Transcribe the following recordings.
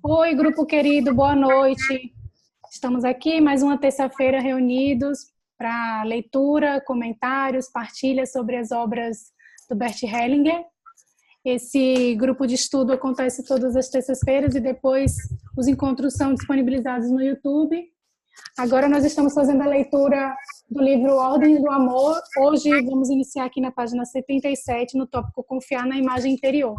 Oi, grupo querido, boa noite. Estamos aqui mais uma terça-feira reunidos para leitura, comentários, partilhas sobre as obras do Bert Hellinger. Esse grupo de estudo acontece todas as terças-feiras e depois os encontros são disponibilizados no YouTube. Agora nós estamos fazendo a leitura do livro Ordens do Amor. Hoje vamos iniciar aqui na página 77, no tópico Confiar na Imagem Interior.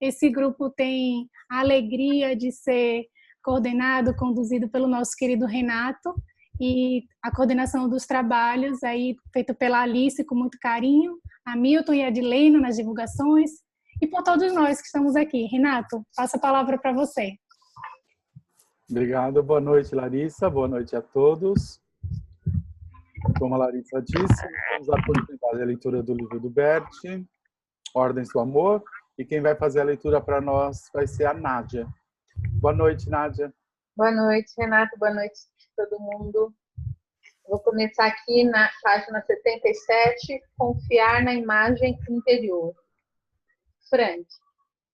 Esse grupo tem a alegria de ser coordenado, conduzido pelo nosso querido Renato, e a coordenação dos trabalhos aí feita pela Alice com muito carinho, a Milton e a Edilene nas divulgações, e por todos nós que estamos aqui. Renato, passo a palavra para você. Obrigado, boa noite, Larissa, boa noite a todos. Como a Larissa disse, vamos dar continuidade à leitura do livro do Bert, Ordens do Amor, e quem vai fazer a leitura para nós vai ser a Nádia. Boa noite, Nádia. Boa noite, Renato, boa noite a todo mundo. Vou começar aqui na página 77, Confiar na Imagem Interior. Frank,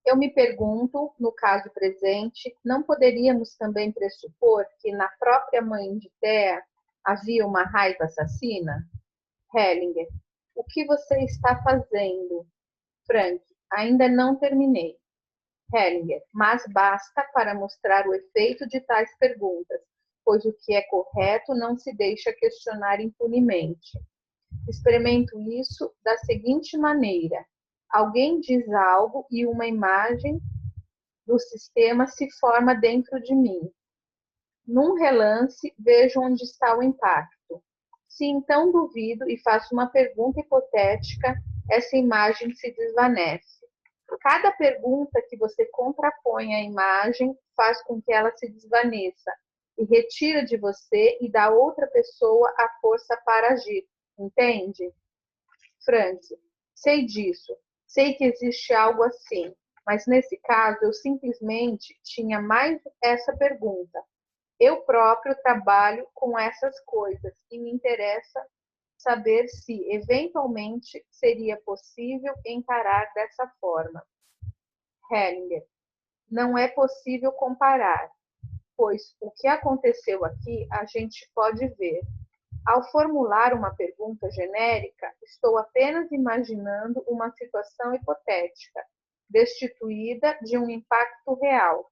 eu me pergunto, no caso presente, não poderíamos também pressupor que na própria mãe de Thea havia uma raiva assassina? Hellinger, o que você está fazendo? Frank, ainda não terminei. Hellinger, mas basta para mostrar o efeito de tais perguntas, pois o que é correto não se deixa questionar impunemente. Experimento isso da seguinte maneira. Alguém diz algo e uma imagem do sistema se forma dentro de mim. Num relance, vejo onde está o impacto. Se então duvido e faço uma pergunta hipotética, essa imagem se desvanece. Cada pergunta que você contrapõe à imagem faz com que ela se desvaneça e retira de você e da outra pessoa a força para agir. Entende? Frank, sei disso. Sei que existe algo assim, mas nesse caso eu simplesmente tinha mais essa pergunta. Eu próprio trabalho com essas coisas e me interessa saber se, eventualmente, seria possível encarar dessa forma. Hellinger, não é possível comparar, pois o que aconteceu aqui a gente pode ver. Ao formular uma pergunta genérica, estou apenas imaginando uma situação hipotética, destituída de um impacto real.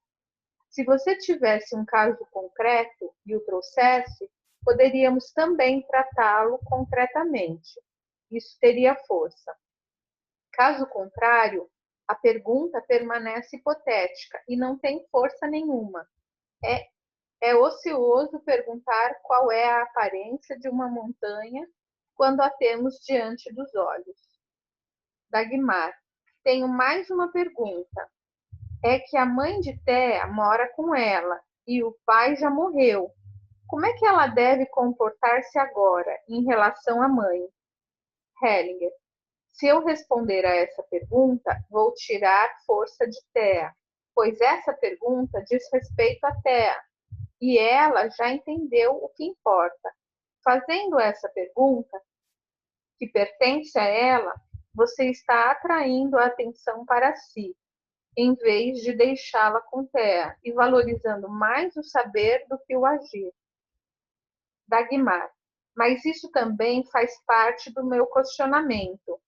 Se você tivesse um caso concreto e o trouxesse, poderíamos também tratá-lo concretamente. Isso teria força. Caso contrário, a pergunta permanece hipotética e não tem força nenhuma. É ocioso perguntar qual é a aparência de uma montanha quando a temos diante dos olhos. Dagmar, tenho mais uma pergunta. É que a mãe de Thea mora com ela e o pai já morreu. Como é que ela deve comportar-se agora em relação à mãe? Hellinger, se eu responder a essa pergunta, vou tirar força de Thea, pois essa pergunta diz respeito a Thea, e ela já entendeu o que importa. Fazendo essa pergunta, que pertence a ela, você está atraindo a atenção para si, em vez de deixá-la com Thea e valorizando mais o saber do que o agir. Dagmar, mas isso também faz parte do meu questionamento.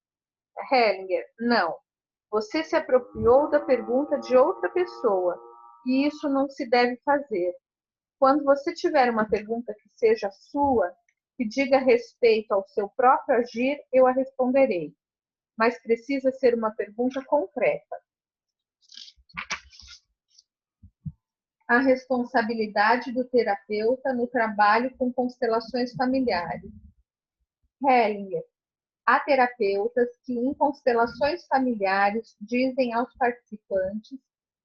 Hellinger, não. Você se apropriou da pergunta de outra pessoa e isso não se deve fazer. Quando você tiver uma pergunta que seja sua, que diga respeito ao seu próprio agir, eu a responderei. Mas precisa ser uma pergunta concreta. A responsabilidade do terapeuta no trabalho com constelações familiares. Hellinger. Há terapeutas que, em constelações familiares, dizem aos participantes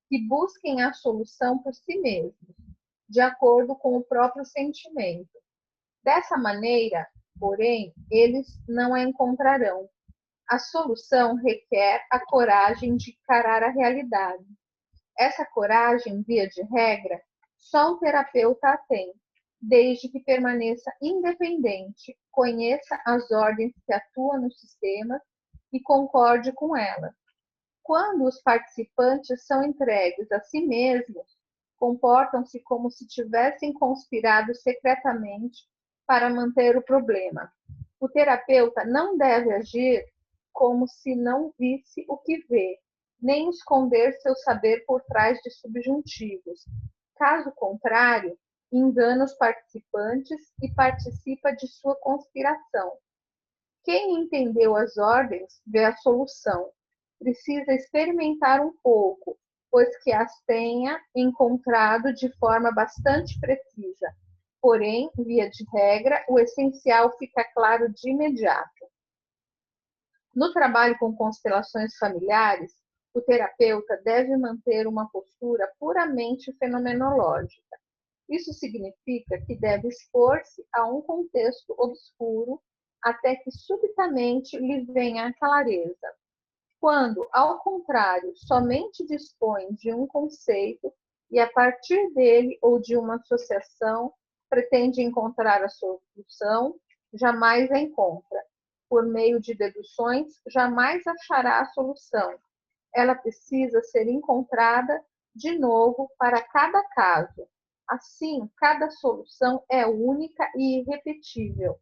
que busquem a solução por si mesmos, de acordo com o próprio sentimento. Dessa maneira, porém, eles não a encontrarão. A solução requer a coragem de encarar a realidade. Essa coragem, via de regra, só um terapeuta a tem, desde que permaneça independente, conheça as ordens que atuam no sistema e concorde com elas. Quando os participantes são entregues a si mesmos, comportam-se como se tivessem conspirado secretamente para manter o problema. O terapeuta não deve agir como se não visse o que vê, nem esconder seu saber por trás de subjuntivos. Caso contrário, engana os participantes e participa de sua conspiração. Quem entendeu as ordens vê a solução. Precisa experimentar um pouco, pois que as tenha encontrado de forma bastante precisa. Porém, via de regra, o essencial fica claro de imediato. No trabalho com constelações familiares, o terapeuta deve manter uma postura puramente fenomenológica. Isso significa que deve expor-se a um contexto obscuro até que subitamente lhe venha a clareza. Quando, ao contrário, somente dispõe de um conceito e a partir dele ou de uma associação pretende encontrar a solução, jamais a encontra. Por meio de deduções, jamais achará a solução. Ela precisa ser encontrada de novo para cada caso. Assim, cada solução é única e irrepetível.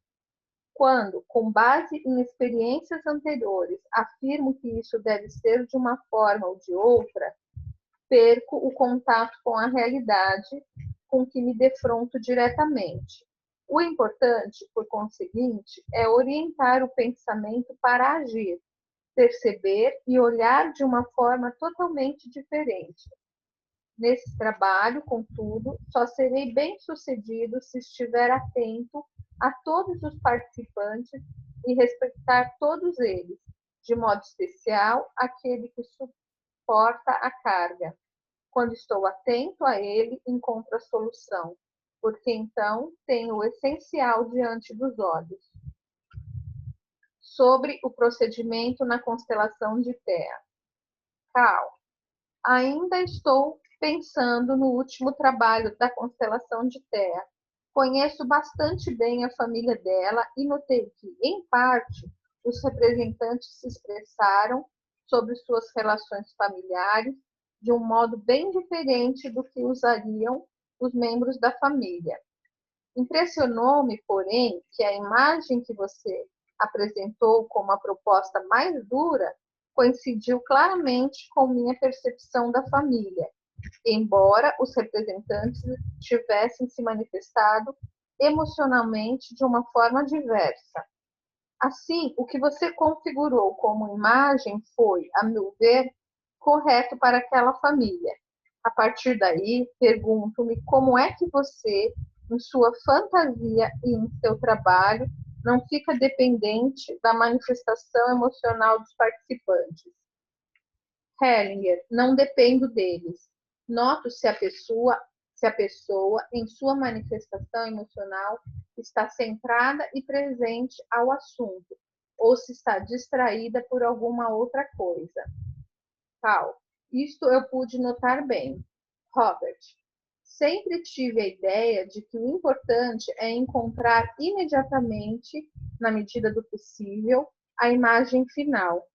Quando, com base em experiências anteriores, afirmo que isso deve ser de uma forma ou de outra, perco o contato com a realidade com que me defronto diretamente. O importante, por conseguinte, é orientar o pensamento para agir, perceber e olhar de uma forma totalmente diferente. Nesse trabalho, contudo, só serei bem-sucedido se estiver atento a todos os participantes e respeitar todos eles, de modo especial aquele que suporta a carga. Quando estou atento a ele, encontro a solução, porque então tenho o essencial diante dos olhos. Sobre o procedimento na constelação de Terra. Cal, ainda estou pensando no último trabalho da constelação de Terra. Conheço bastante bem a família dela e notei que, em parte, os representantes se expressaram sobre suas relações familiares de um modo bem diferente do que usariam os membros da família. Impressionou-me, porém, que a imagem que você apresentou como a proposta mais dura coincidiu claramente com minha percepção da família, embora os representantes tivessem se manifestado emocionalmente de uma forma diversa. Assim, o que você configurou como imagem foi, a meu ver, correto para aquela família. A partir daí, pergunto-me como é que você, em sua fantasia e em seu trabalho, não fica dependente da manifestação emocional dos participantes. Hellinger, não dependo deles. Noto se a pessoa, em sua manifestação emocional, está centrada e presente ao assunto, ou se está distraída por alguma outra coisa. Cal, isto eu pude notar bem. Robert, sempre tive a ideia de que o importante é encontrar imediatamente, na medida do possível, a imagem final.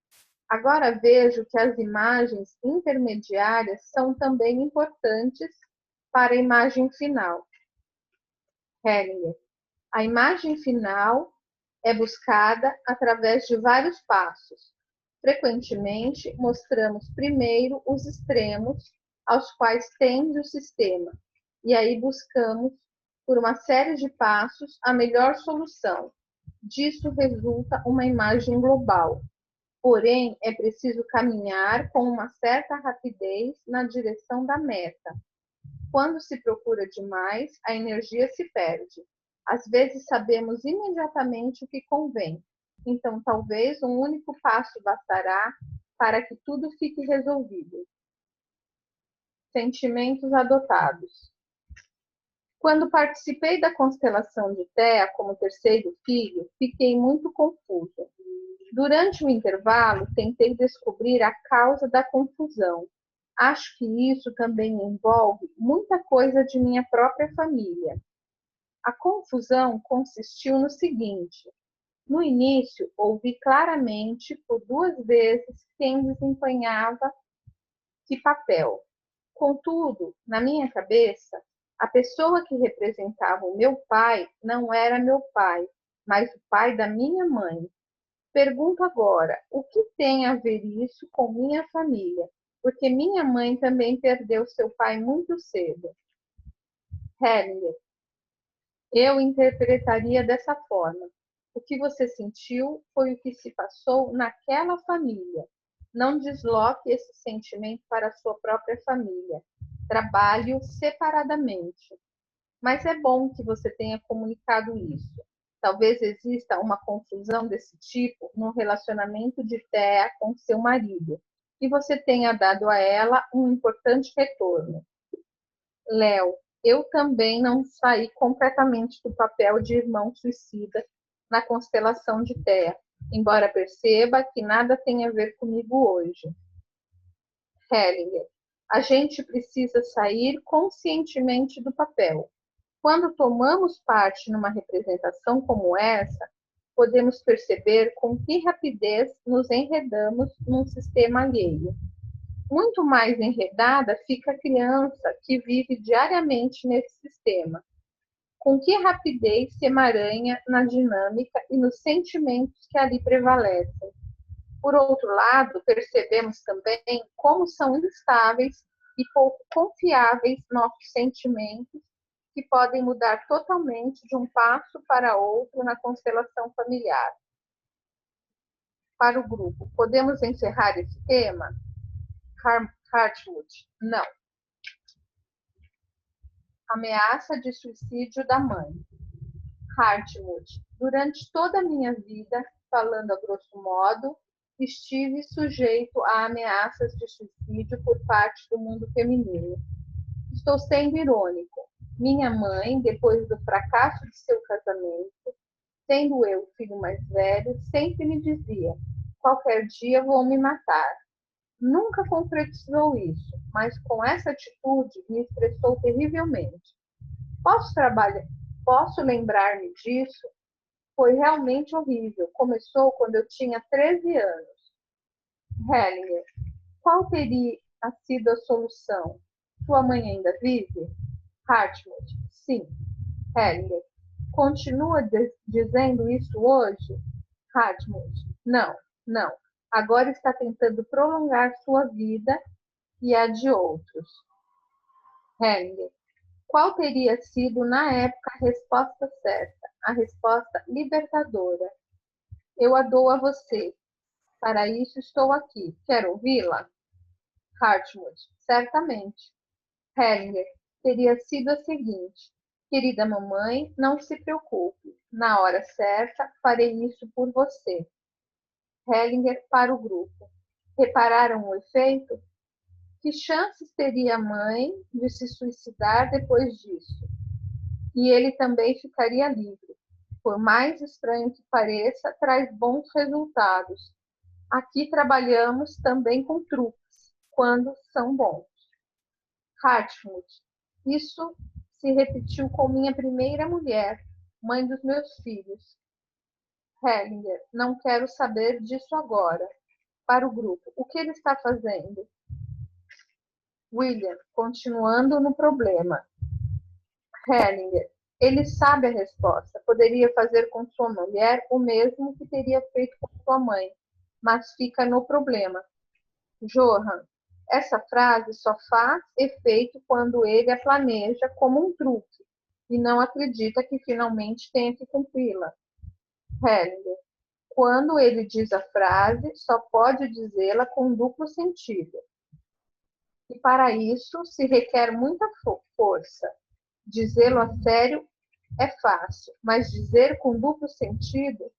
Agora vejo que as imagens intermediárias são também importantes para a imagem final. Hellinger, a imagem final é buscada através de vários passos. Frequentemente, mostramos primeiro os extremos aos quais tende o sistema, e aí buscamos, por uma série de passos, a melhor solução. Disso resulta uma imagem global. Porém, é preciso caminhar com uma certa rapidez na direção da meta. Quando se procura demais, a energia se perde. Às vezes sabemos imediatamente o que convém. Então, talvez um único passo bastará para que tudo fique resolvido. Sentimentos adotados. Quando participei da constelação de Theia como terceiro filho, fiquei muito confusa. Durante o intervalo, tentei descobrir a causa da confusão. Acho que isso também envolve muita coisa de minha própria família. A confusão consistiu no seguinte: no início, ouvi claramente por 2 vezes quem desempenhava que papel. Contudo, na minha cabeça, a pessoa que representava o meu pai não era meu pai, mas o pai da minha mãe. Pergunto agora, o que tem a ver isso com minha família? Porque minha mãe também perdeu seu pai muito cedo. Hellinger, eu interpretaria dessa forma. O que você sentiu foi o que se passou naquela família. Não desloque esse sentimento para a sua própria família. Trabalhe-o separadamente. Mas é bom que você tenha comunicado isso. Talvez exista uma confusão desse tipo no relacionamento de Thea com seu marido, e você tenha dado a ela um importante retorno. Léo, eu também não saí completamente do papel de irmão suicida na constelação de Thea, embora perceba que nada tem a ver comigo hoje. Hellinger, a gente precisa sair conscientemente do papel. Quando tomamos parte numa representação como essa, podemos perceber com que rapidez nos enredamos num sistema alheio. Muito mais enredada fica a criança que vive diariamente nesse sistema. Com que rapidez se emaranha na dinâmica e nos sentimentos que ali prevalecem. Por outro lado, percebemos também como são instáveis e pouco confiáveis nossos sentimentos, que podem mudar totalmente de um passo para outro na constelação familiar. Para o grupo, podemos encerrar esse tema? Hartmut, não. Ameaça de suicídio da mãe. Hartmut, durante toda a minha vida, falando a grosso modo, estive sujeito a ameaças de suicídio por parte do mundo feminino. Estou sendo irônico. Minha mãe, depois do fracasso de seu casamento, sendo eu o filho mais velho, sempre me dizia: qualquer dia vou me matar. Nunca concretizou isso, mas com essa atitude me estressou terrivelmente. Posso lembrar-me disso? Foi realmente horrível. Começou quando eu tinha 13 anos. Hellinger, qual teria sido a solução? Sua mãe ainda vive? Hartmut, sim. Hellinger, continua dizendo isso hoje? Hartmut, não. Agora está tentando prolongar sua vida e a de outros. Hellinger, qual teria sido na época a resposta certa? A resposta libertadora. Eu a dou a você. Para isso estou aqui. Quer ouvi-la? Hartmut, certamente. Hellinger, teria sido a seguinte: querida mamãe, não se preocupe. Na hora certa, farei isso por você. Hellinger para o grupo. Repararam o efeito? Que chances teria a mãe de se suicidar depois disso? E ele também ficaria livre. Por mais estranho que pareça, traz bons resultados. Aqui trabalhamos também com truques, quando são bons. Hartmut, isso se repetiu com minha primeira mulher, mãe dos meus filhos. Hellinger, não quero saber disso agora. Para o grupo, o que ele está fazendo? William, continuando no problema. Hellinger, ele sabe a resposta. Poderia fazer com sua mulher o mesmo que teria feito com sua mãe, mas fica no problema. Johan, essa frase só faz efeito quando ele a planeja como um truque e não acredita que finalmente tenha que cumpri-la. Hellinger, quando ele diz a frase, só pode dizê-la com duplo sentido. E para isso se requer muita força. Dizê-lo a sério é fácil, mas dizer com duplo sentido,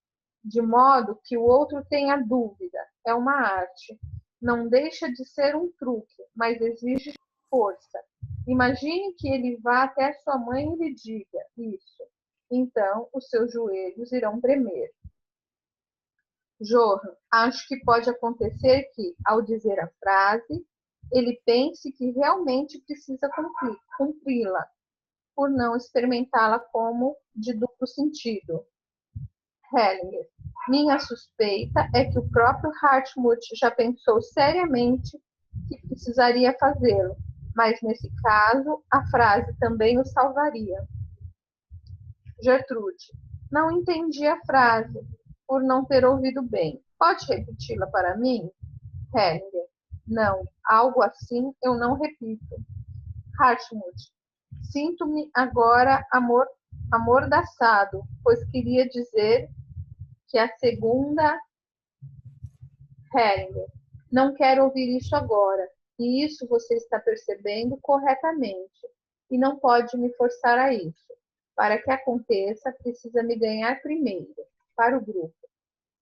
de modo que o outro tenha dúvida, é uma arte. Não deixa de ser um truque, mas exige força. Imagine que ele vá até sua mãe e lhe diga isso. Então, os seus joelhos irão tremer. Johan, acho que pode acontecer que, ao dizer a frase, ele pense que realmente precisa cumpri-la, por não experimentá-la como de duplo sentido. Hellinger, minha suspeita é que o próprio Hartmut já pensou seriamente que precisaria fazê-lo, mas nesse caso, a frase também o salvaria. Gertrude: não entendi a frase, por não ter ouvido bem. Pode repeti-la para mim? Hellinger: não, algo assim eu não repito. Hartmut: sinto-me agora amordaçado, pois queria dizer que a segunda. Hellinger: não quero ouvir isso agora, e isso você está percebendo corretamente, e não pode me forçar a isso. Para que aconteça, precisa me ganhar primeiro, para o grupo.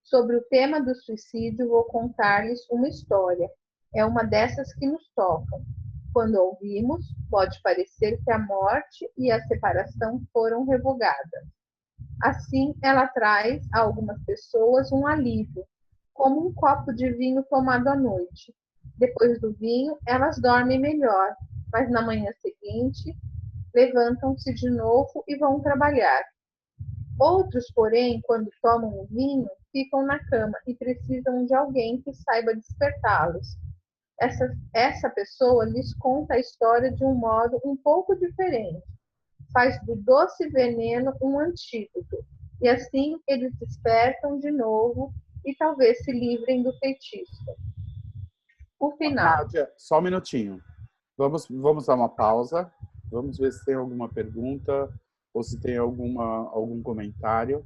Sobre o tema do suicídio, vou contar-lhes uma história. É uma dessas que nos tocam. Quando ouvimos, pode parecer que a morte e a separação foram revogadas. Assim, ela traz a algumas pessoas um alívio, como um copo de vinho tomado à noite. Depois do vinho, elas dormem melhor, mas na manhã seguinte, levantam-se de novo e vão trabalhar. Outros, porém, quando tomam o vinho, ficam na cama e precisam de alguém que saiba despertá-los. Essa pessoa lhes conta a história de um modo um pouco diferente. Faz do doce veneno um antídoto, e assim eles despertam de novo e talvez se livrem do feitiço. O final. Nádia, só um minutinho. Vamos dar uma pausa. Vamos ver se tem alguma pergunta ou se tem algum comentário.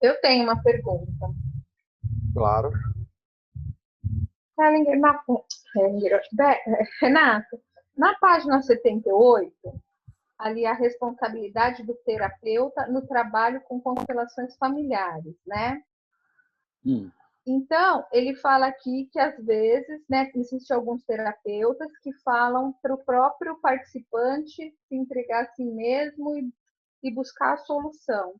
Eu tenho uma pergunta. Claro. Renato, na página 78, ali a responsabilidade do terapeuta no trabalho com constelações familiares, né? Então, ele fala aqui que, às vezes, né, existem alguns terapeutas que falam para o próprio participante se entregar a si mesmo e buscar a solução.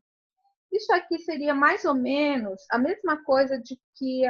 Isso aqui seria mais ou menos a mesma coisa de que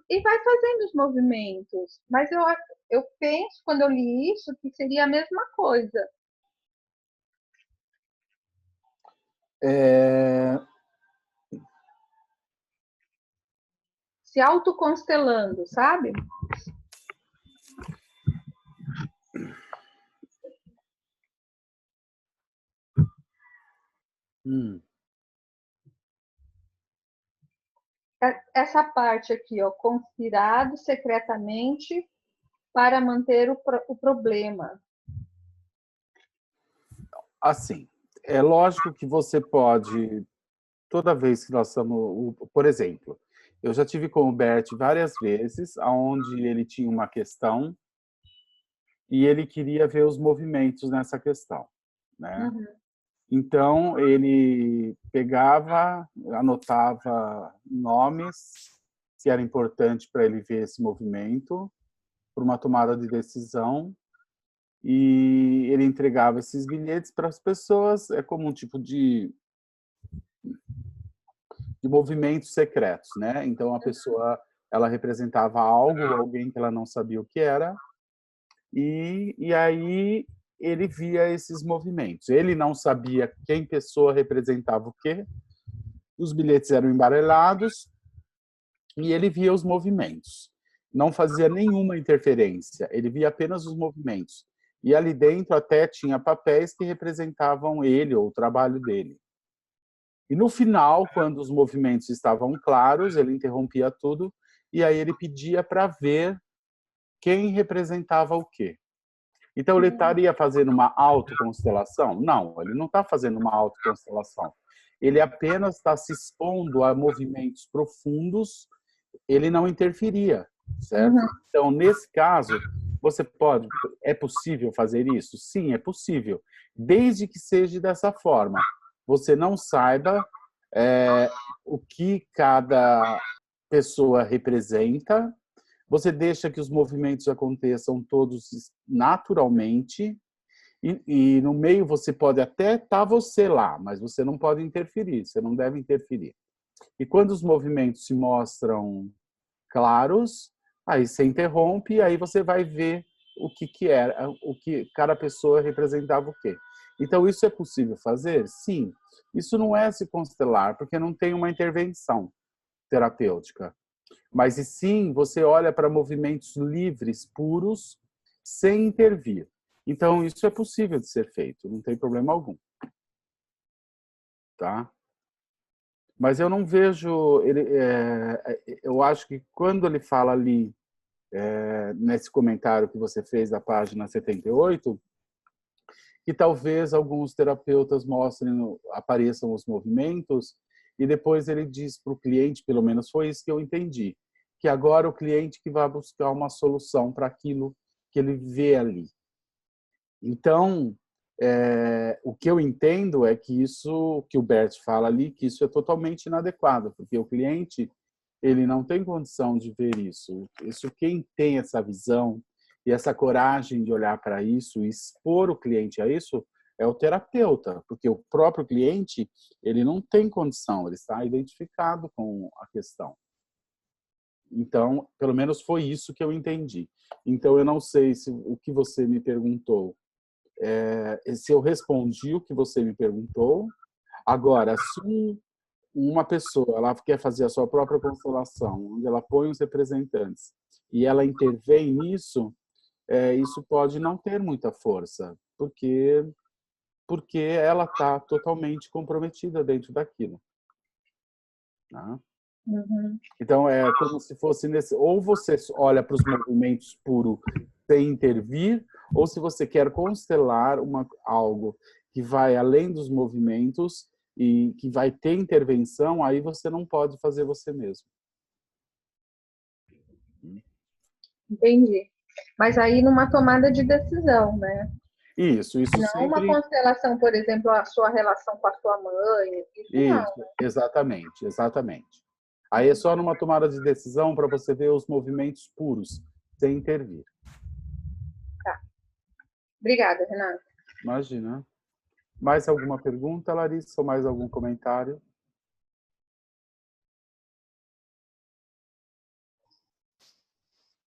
e vai fazendo os movimentos. Mas eu penso, quando eu li isso, que seria a mesma coisa. Se autoconstelando, sabe? Essa parte aqui, ó, conspirado secretamente para manter o problema. Assim, é lógico que você pode, toda vez que nós estamos, por exemplo, eu já tive com o Bert várias vezes, onde ele tinha uma questão e ele queria ver os movimentos nessa questão, né? Uhum. Então, ele pegava, anotava nomes que era importante para ele ver esse movimento, para uma tomada de decisão, e ele entregava esses bilhetes para as pessoas, como um tipo de movimentos secretos, né? Então, a pessoa, ela representava algo, alguém que ela não sabia o que era, e aí ele via esses movimentos. Ele não sabia quem pessoa representava o quê, os bilhetes eram embaralhados e ele via os movimentos. Não fazia nenhuma interferência, ele via apenas os movimentos. E ali dentro até tinha papéis que representavam ele ou o trabalho dele. E no final, quando os movimentos estavam claros, ele interrompia tudo e aí ele pedia para ver quem representava o quê. Então, ele estaria fazendo uma autoconstelação? Não, ele não está fazendo uma autoconstelação. Ele apenas está se expondo a movimentos profundos, ele não interferia, certo? Uhum. Então, nesse caso, é possível fazer isso? Sim, é possível, desde que seja dessa forma. Você não saiba o que cada pessoa representa, você deixa que os movimentos aconteçam todos naturalmente, e no meio você pode até estar você lá, mas você não pode interferir, você não deve interferir. E quando os movimentos se mostram claros, aí você interrompe e aí você vai ver o que era, o que cada pessoa representava o quê. Então, isso é possível fazer? Sim. Isso não é se constelar, porque não tem uma intervenção terapêutica. Mas, e sim, você olha para movimentos livres, puros, sem intervir. Então, isso é possível de ser feito, não tem problema algum. Tá? Mas eu não vejo... eu acho que quando ele fala ali, nesse comentário que você fez da página 78, que talvez alguns terapeutas mostrem, apareçam os movimentos, e depois ele diz para o cliente, pelo menos foi isso que eu entendi, que agora o cliente que vai buscar uma solução para aquilo que ele vê ali. Então, o que eu entendo é que isso, que o Bert fala ali, que isso é totalmente inadequado, porque o cliente, ele não tem condição de ver isso. Isso, quem tem essa visão e essa coragem de olhar para isso e expor o cliente a isso é o terapeuta, porque o próprio cliente, ele não tem condição, ele está identificado com a questão. Então, pelo menos foi isso que eu entendi. Então, eu não sei se o que você me perguntou, se eu respondi o que você me perguntou. Agora, se uma pessoa ela quer fazer a sua própria constelação, onde ela põe os representantes e ela intervém nisso, isso pode não ter muita força, porque ela está totalmente comprometida dentro daquilo. Tá? Uhum. Então, é como se fosse ou você olha para os movimentos puros sem intervir, ou se você quer constelar algo que vai além dos movimentos e que vai ter intervenção, aí você não pode fazer você mesmo. Entendi. Mas aí numa tomada de decisão, né? Isso não sempre... uma constelação, por exemplo, a sua relação com a sua mãe. Isso não. Isso, exatamente, exatamente. Aí é só numa tomada de decisão para você ver os movimentos puros, sem intervir. Tá. Obrigada, Renata. Imagina. Mais alguma pergunta, Larissa, ou mais algum comentário?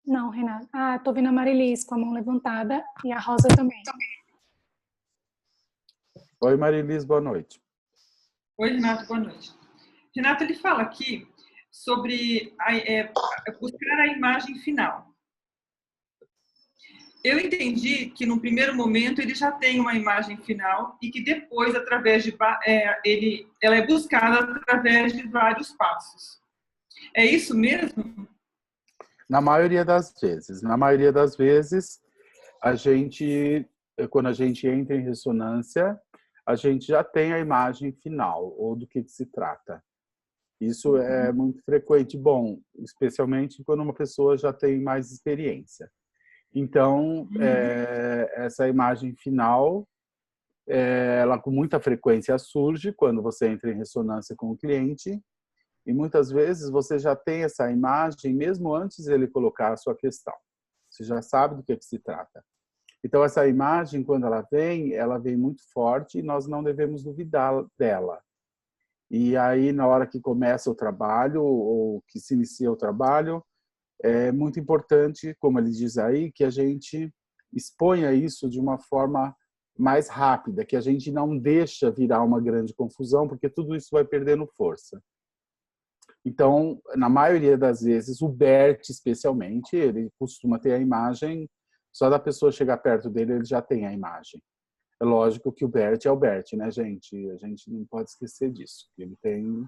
Não, Renata. Ah, tô vendo a Marilis com a mão levantada e a Rosa também. Oi, Marilis, boa noite. Oi, Renato, boa noite. Renato, ele fala aqui sobre buscar a imagem final. Eu entendi que no primeiro momento ele já tem uma imagem final e que depois, através de ela é buscada através de vários passos. É isso mesmo? Na maioria das vezes. Na maioria das vezes, quando a gente entra em ressonância, a gente já tem a imagem final, ou do que se trata. Isso é muito frequente, bom, especialmente quando uma pessoa já tem mais experiência. Então, essa imagem final, ela com muita frequência surge quando você entra em ressonância com o cliente, e muitas vezes você já tem essa imagem mesmo antes de ele colocar a sua questão. Você já sabe do que se trata. Então, essa imagem, quando ela vem muito forte e nós não devemos duvidar dela. E aí, na hora que começa o trabalho, ou que se inicia o trabalho, é muito importante, como ele diz aí, que a gente exponha isso de uma forma mais rápida, que a gente não deixa virar uma grande confusão, porque tudo isso vai perdendo força. Então, na maioria das vezes, o Bert, especialmente, ele costuma ter a imagem, só da pessoa chegar perto dele, ele já tem a imagem. É lógico que o Bert é o Bert, né, gente? A gente não pode esquecer disso. Ele tem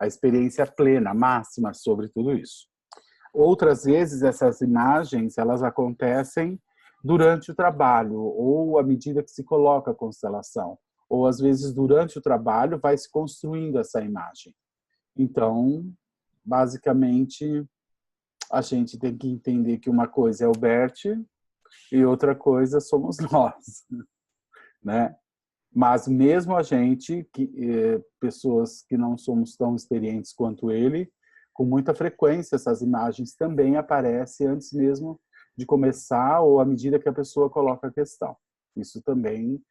a experiência plena, máxima sobre tudo isso. Outras vezes, essas imagens, elas acontecem durante o trabalho, ou à medida que se coloca a constelação. Ou, às vezes, durante o trabalho, vai se construindo essa imagem. Então, basicamente, a gente tem que entender que uma coisa é o Bert e outra coisa somos nós, né? Mas mesmo a gente, pessoas que não somos tão experientes quanto ele, com muita frequência essas imagens também aparecem antes mesmo de começar ou à medida que a pessoa coloca a questão. Isso também,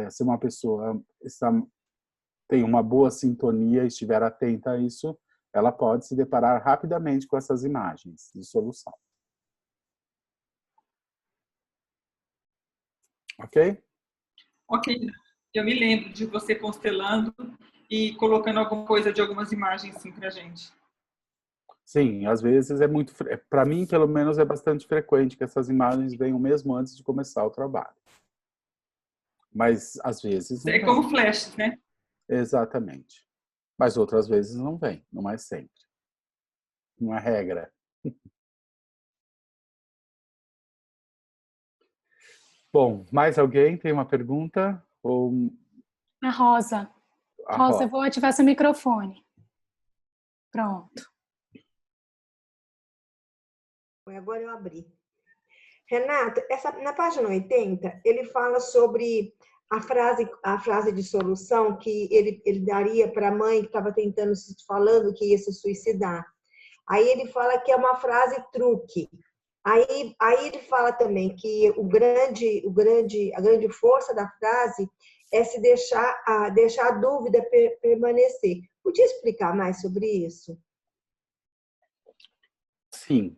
se uma pessoa tem uma boa sintonia e estiver atenta a isso, ela pode se deparar rapidamente com essas imagens de solução. Ok? Ok. Eu me lembro de você constelando e colocando alguma coisa de algumas imagens assim pra gente. Sim, às vezes é muito, para mim pelo menos é bastante frequente que essas imagens venham mesmo antes de começar o trabalho. Mas às vezes não É vem. como flashes, né? Exatamente. Mas outras vezes não vem, não é sempre. Não é regra. Bom, mais alguém tem uma pergunta? Ou A Rosa. a Rosa, eu Rosa? vou ativar seu microfone. Pronto. Agora eu abri. Renato, na página 80, ele fala sobre a frase de solução que ele daria para a mãe que estava tentando, falando que ia se suicidar. Aí ele fala que é uma frase truque. Aí ele fala também que a grande força da frase é se deixar a dúvida permanecer. Podia explicar mais sobre isso? Sim.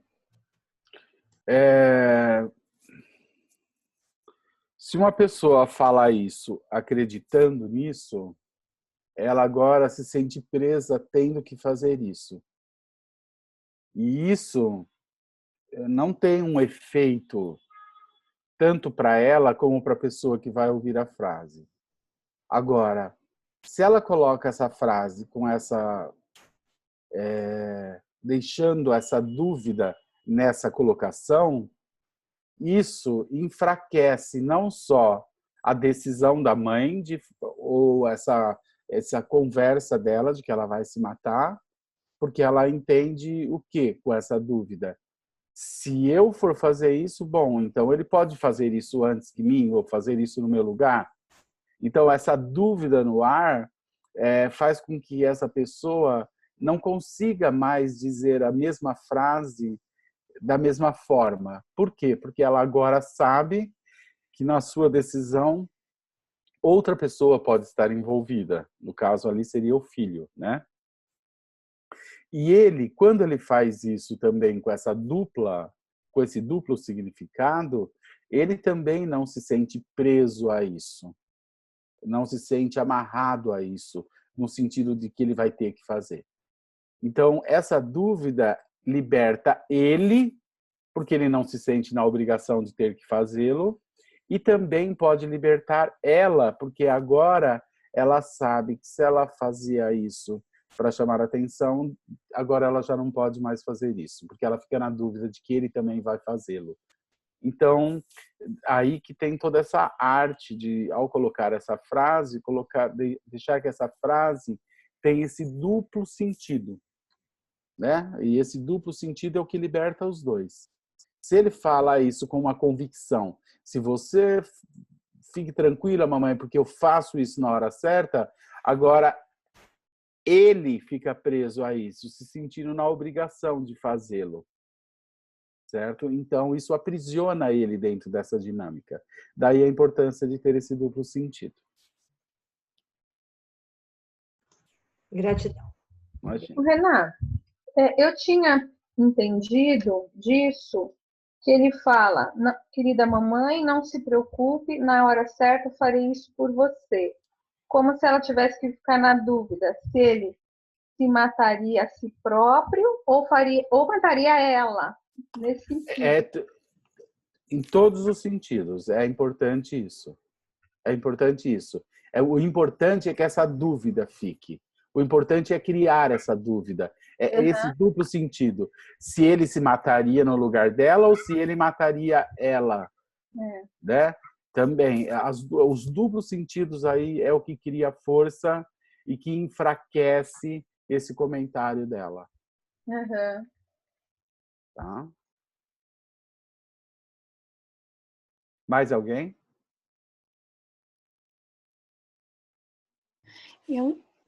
Se uma pessoa fala isso acreditando nisso, ela agora se sente presa tendo que fazer isso. E isso não tem um efeito tanto para ela como para a pessoa que vai ouvir a frase. Agora, se ela coloca essa frase com essa deixando essa dúvida nessa colocação, isso enfraquece não só a decisão da mãe ou essa conversa dela de que ela vai se matar, porque ela entende o quê com essa dúvida? Se eu for fazer isso, bom, então ele pode fazer isso antes que mim ou fazer isso no meu lugar. Então essa dúvida no ar faz com que essa pessoa não consiga mais dizer a mesma frase da mesma forma. Por quê? Porque ela agora sabe que na sua decisão outra pessoa pode estar envolvida. No caso ali seria o filho, né? E ele, quando ele faz isso também com esse duplo significado, ele também não se sente preso a isso. Não se sente amarrado a isso, no sentido de que ele vai ter que fazer. Então, essa dúvida liberta ele, porque ele não se sente na obrigação de ter que fazê-lo, e também pode libertar ela, porque agora ela sabe que se ela fazia isso para chamar atenção, agora ela já não pode mais fazer isso, porque ela fica na dúvida de que ele também vai fazê-lo. Então, aí que tem toda essa arte de, ao colocar essa frase, deixar que essa frase tem esse duplo sentido, né? E esse duplo sentido é o que liberta os dois. Se ele fala isso com uma convicção, se você fique tranquila, mamãe, porque eu faço isso na hora certa, agora ele fica preso a isso, se sentindo na obrigação de fazê-lo. Certo? Então, isso aprisiona ele dentro dessa dinâmica. Daí a importância de ter esse duplo sentido. Gratidão. Imagina. Renato, eu tinha entendido disso, que ele fala, querida mamãe, não se preocupe, na hora certa eu farei isso por você. Como se ela tivesse que ficar na dúvida se ele se mataria a si próprio ou mataria ela, nesse sentido. Em todos os sentidos, é importante isso. É importante isso. O importante é que essa dúvida fique. O importante é criar essa dúvida. É esse duplo sentido. Se ele se mataria no lugar dela ou se ele mataria ela. Né? Também. Os duplos sentidos aí é o que cria força e que enfraquece esse comentário dela. Tá? Mais alguém?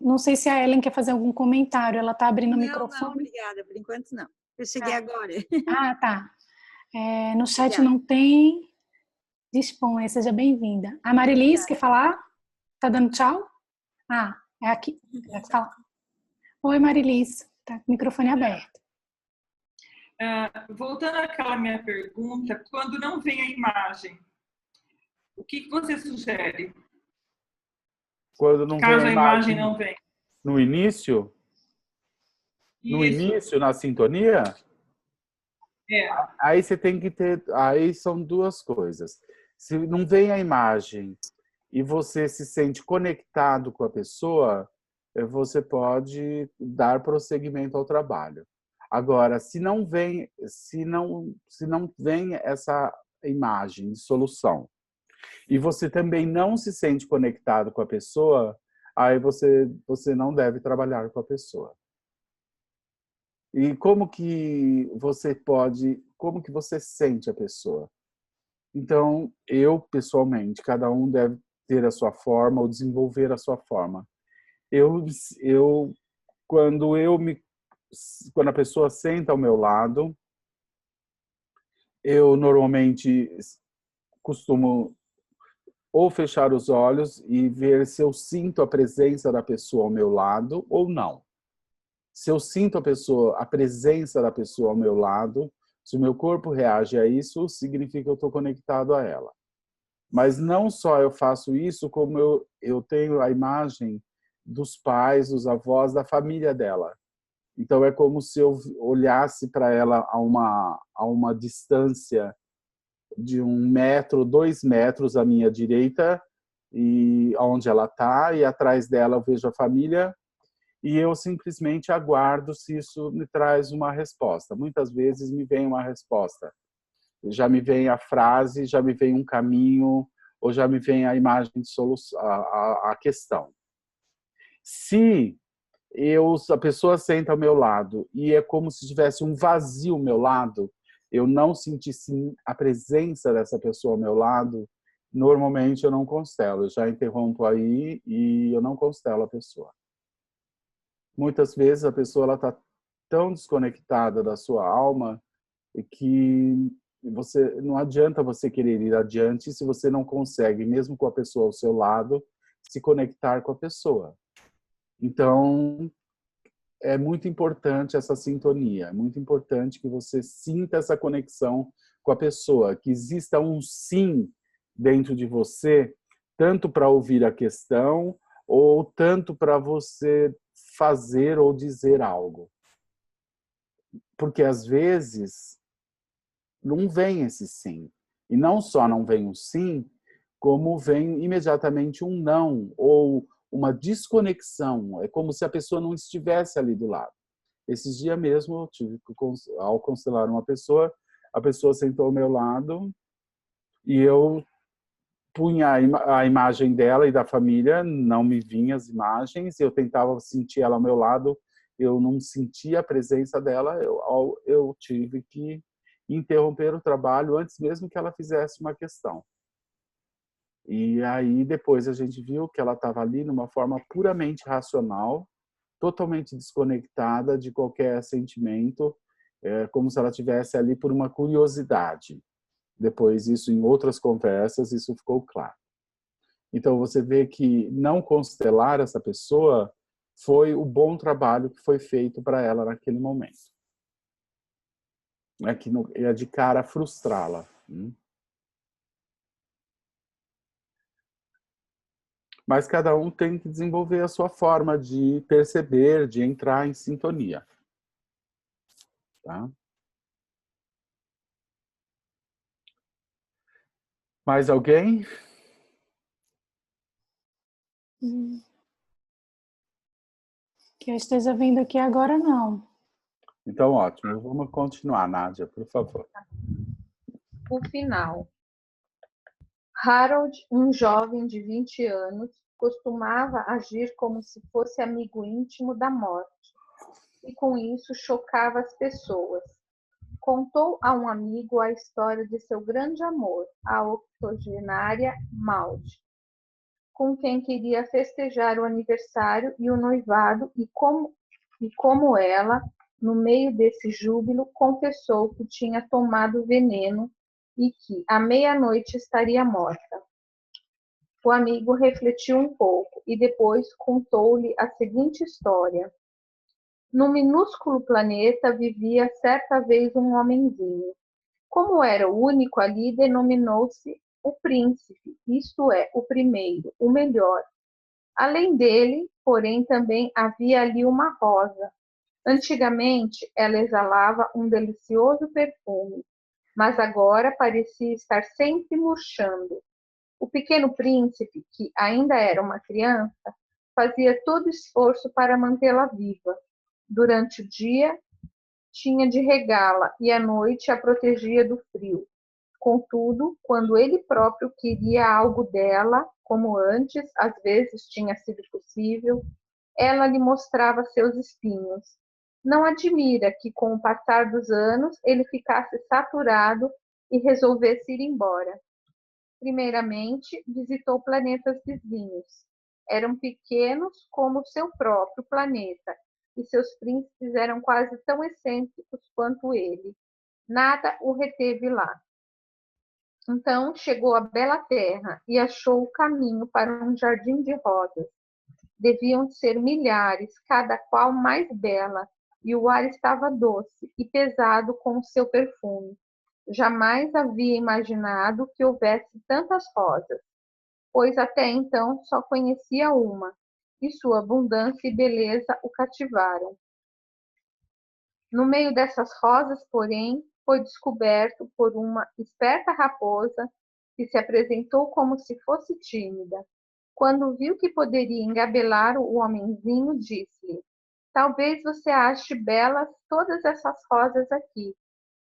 Não sei se a Ellen quer fazer algum comentário. Ela está abrindo o Não, microfone. obrigada. Por enquanto, não. Eu cheguei agora. Ah, tá. No chat Obrigada. não tem. Disponha, seja bem-vinda. A Marilis quer falar? Tá dando tchau? Ah, é aqui. Quer falar? Oi, Marilis. Tá com o microfone aberto. Voltando àquela minha pergunta, quando não vem a imagem, o que você sugere? Quando não Caso vem a imagem não venha. no início? No Isso. início, na sintonia? Aí você tem que ter... Aí são duas coisas. Se não vem a imagem e você se sente conectado com a pessoa, você pode dar prosseguimento ao trabalho. Agora, se não vem essa imagem de solução e você também não se sente conectado com a pessoa, aí você não deve trabalhar com a pessoa. E como que você sente a pessoa? Então, eu pessoalmente, cada um deve ter a sua forma ou desenvolver a sua forma. Quando a pessoa senta ao meu lado, eu normalmente costumo ou fechar os olhos e ver se eu sinto a presença da pessoa ao meu lado ou não. Se eu sinto a presença da pessoa ao meu lado, se o meu corpo reage a isso, significa que eu estou conectado a ela. Mas não só eu faço isso, como eu tenho a imagem dos pais, dos avós, da família dela. Então é como se eu olhasse para ela a uma distância de 1 metro, 2 metros à minha direita, e onde ela está, e atrás dela eu vejo a família, e eu simplesmente aguardo se isso me traz uma resposta. Muitas vezes me vem uma resposta. Já me vem a frase, já me vem um caminho, ou já me vem a imagem de solução, a questão. Se a pessoa senta ao meu lado e é como se tivesse um vazio ao meu lado, eu não sentisse a presença dessa pessoa ao meu lado, normalmente eu não constelo. Eu já interrompo aí e eu não constelo a pessoa. Muitas vezes a pessoa está tão desconectada da sua alma que não adianta você querer ir adiante se você não consegue, mesmo com a pessoa ao seu lado, se conectar com a pessoa. Então, é muito importante essa sintonia, é muito importante que você sinta essa conexão com a pessoa, que exista um sim dentro de você, tanto para ouvir a questão, ou tanto para você fazer ou dizer algo. Porque, às vezes, não vem esse sim. E não só não vem um sim, como vem imediatamente um não, ou uma desconexão. É como se a pessoa não estivesse ali do lado. Esses dias mesmo, eu tive ao constelar uma pessoa, a pessoa sentou ao meu lado e eu punha a imagem dela e da família, não me vinham as imagens, eu tentava sentir ela ao meu lado, eu não sentia a presença dela, eu tive que interromper o trabalho antes mesmo que ela fizesse uma questão. E aí depois a gente viu que ela estava ali numa forma puramente racional, totalmente desconectada de qualquer sentimento, como se ela estivesse ali por uma curiosidade. Depois, isso em outras conversas, isso ficou claro. Então, você vê que não constelar essa pessoa foi o bom trabalho que foi feito para ela naquele momento. É que é de cara frustrá-la. Mas cada um tem que desenvolver a sua forma de perceber, de entrar em sintonia. Tá? Mais alguém? Que eu esteja vendo aqui agora, não. Então, ótimo. Vamos continuar, Nádia, por favor. O final. Harold, um jovem de 20 anos, costumava agir como se fosse amigo íntimo da morte, e com isso chocava as pessoas. Contou a um amigo a história de seu grande amor, a octogenária Maud. com quem queria festejar o aniversário e o noivado, e como ela, no meio desse júbilo, confessou que tinha tomado veneno e que à meia-noite estaria morta. O amigo refletiu um pouco e depois contou-lhe a seguinte história. No minúsculo planeta vivia certa vez um homenzinho. Como era o único ali, denominou-se o príncipe, isto é, o primeiro, o melhor. Além dele, porém, também havia ali uma rosa. Antigamente, ela exalava um delicioso perfume, mas agora parecia estar sempre murchando. O pequeno príncipe, que ainda era uma criança, fazia todo esforço para mantê-la viva. Durante o dia, tinha de regá-la e à noite a protegia do frio. Contudo, quando ele próprio queria algo dela, como antes, às vezes tinha sido possível, ela lhe mostrava seus espinhos. Não admira que, com o passar dos anos, ele ficasse saturado e resolvesse ir embora. Primeiramente, visitou planetas vizinhos. Eram pequenos como o seu próprio planeta, e seus príncipes eram quase tão excêntricos quanto ele. Nada o reteve lá. Então chegou à bela terra e achou o caminho para um jardim de rosas. Deviam ser milhares, cada qual mais bela, e o ar estava doce e pesado com o seu perfume. Jamais havia imaginado que houvesse tantas rosas, pois até então só conhecia uma, e sua abundância e beleza o cativaram. No meio dessas rosas, porém, foi descoberto por uma esperta raposa que se apresentou como se fosse tímida. Quando viu que poderia engabelar o homenzinho, disse-lhe: talvez você ache belas todas essas rosas aqui,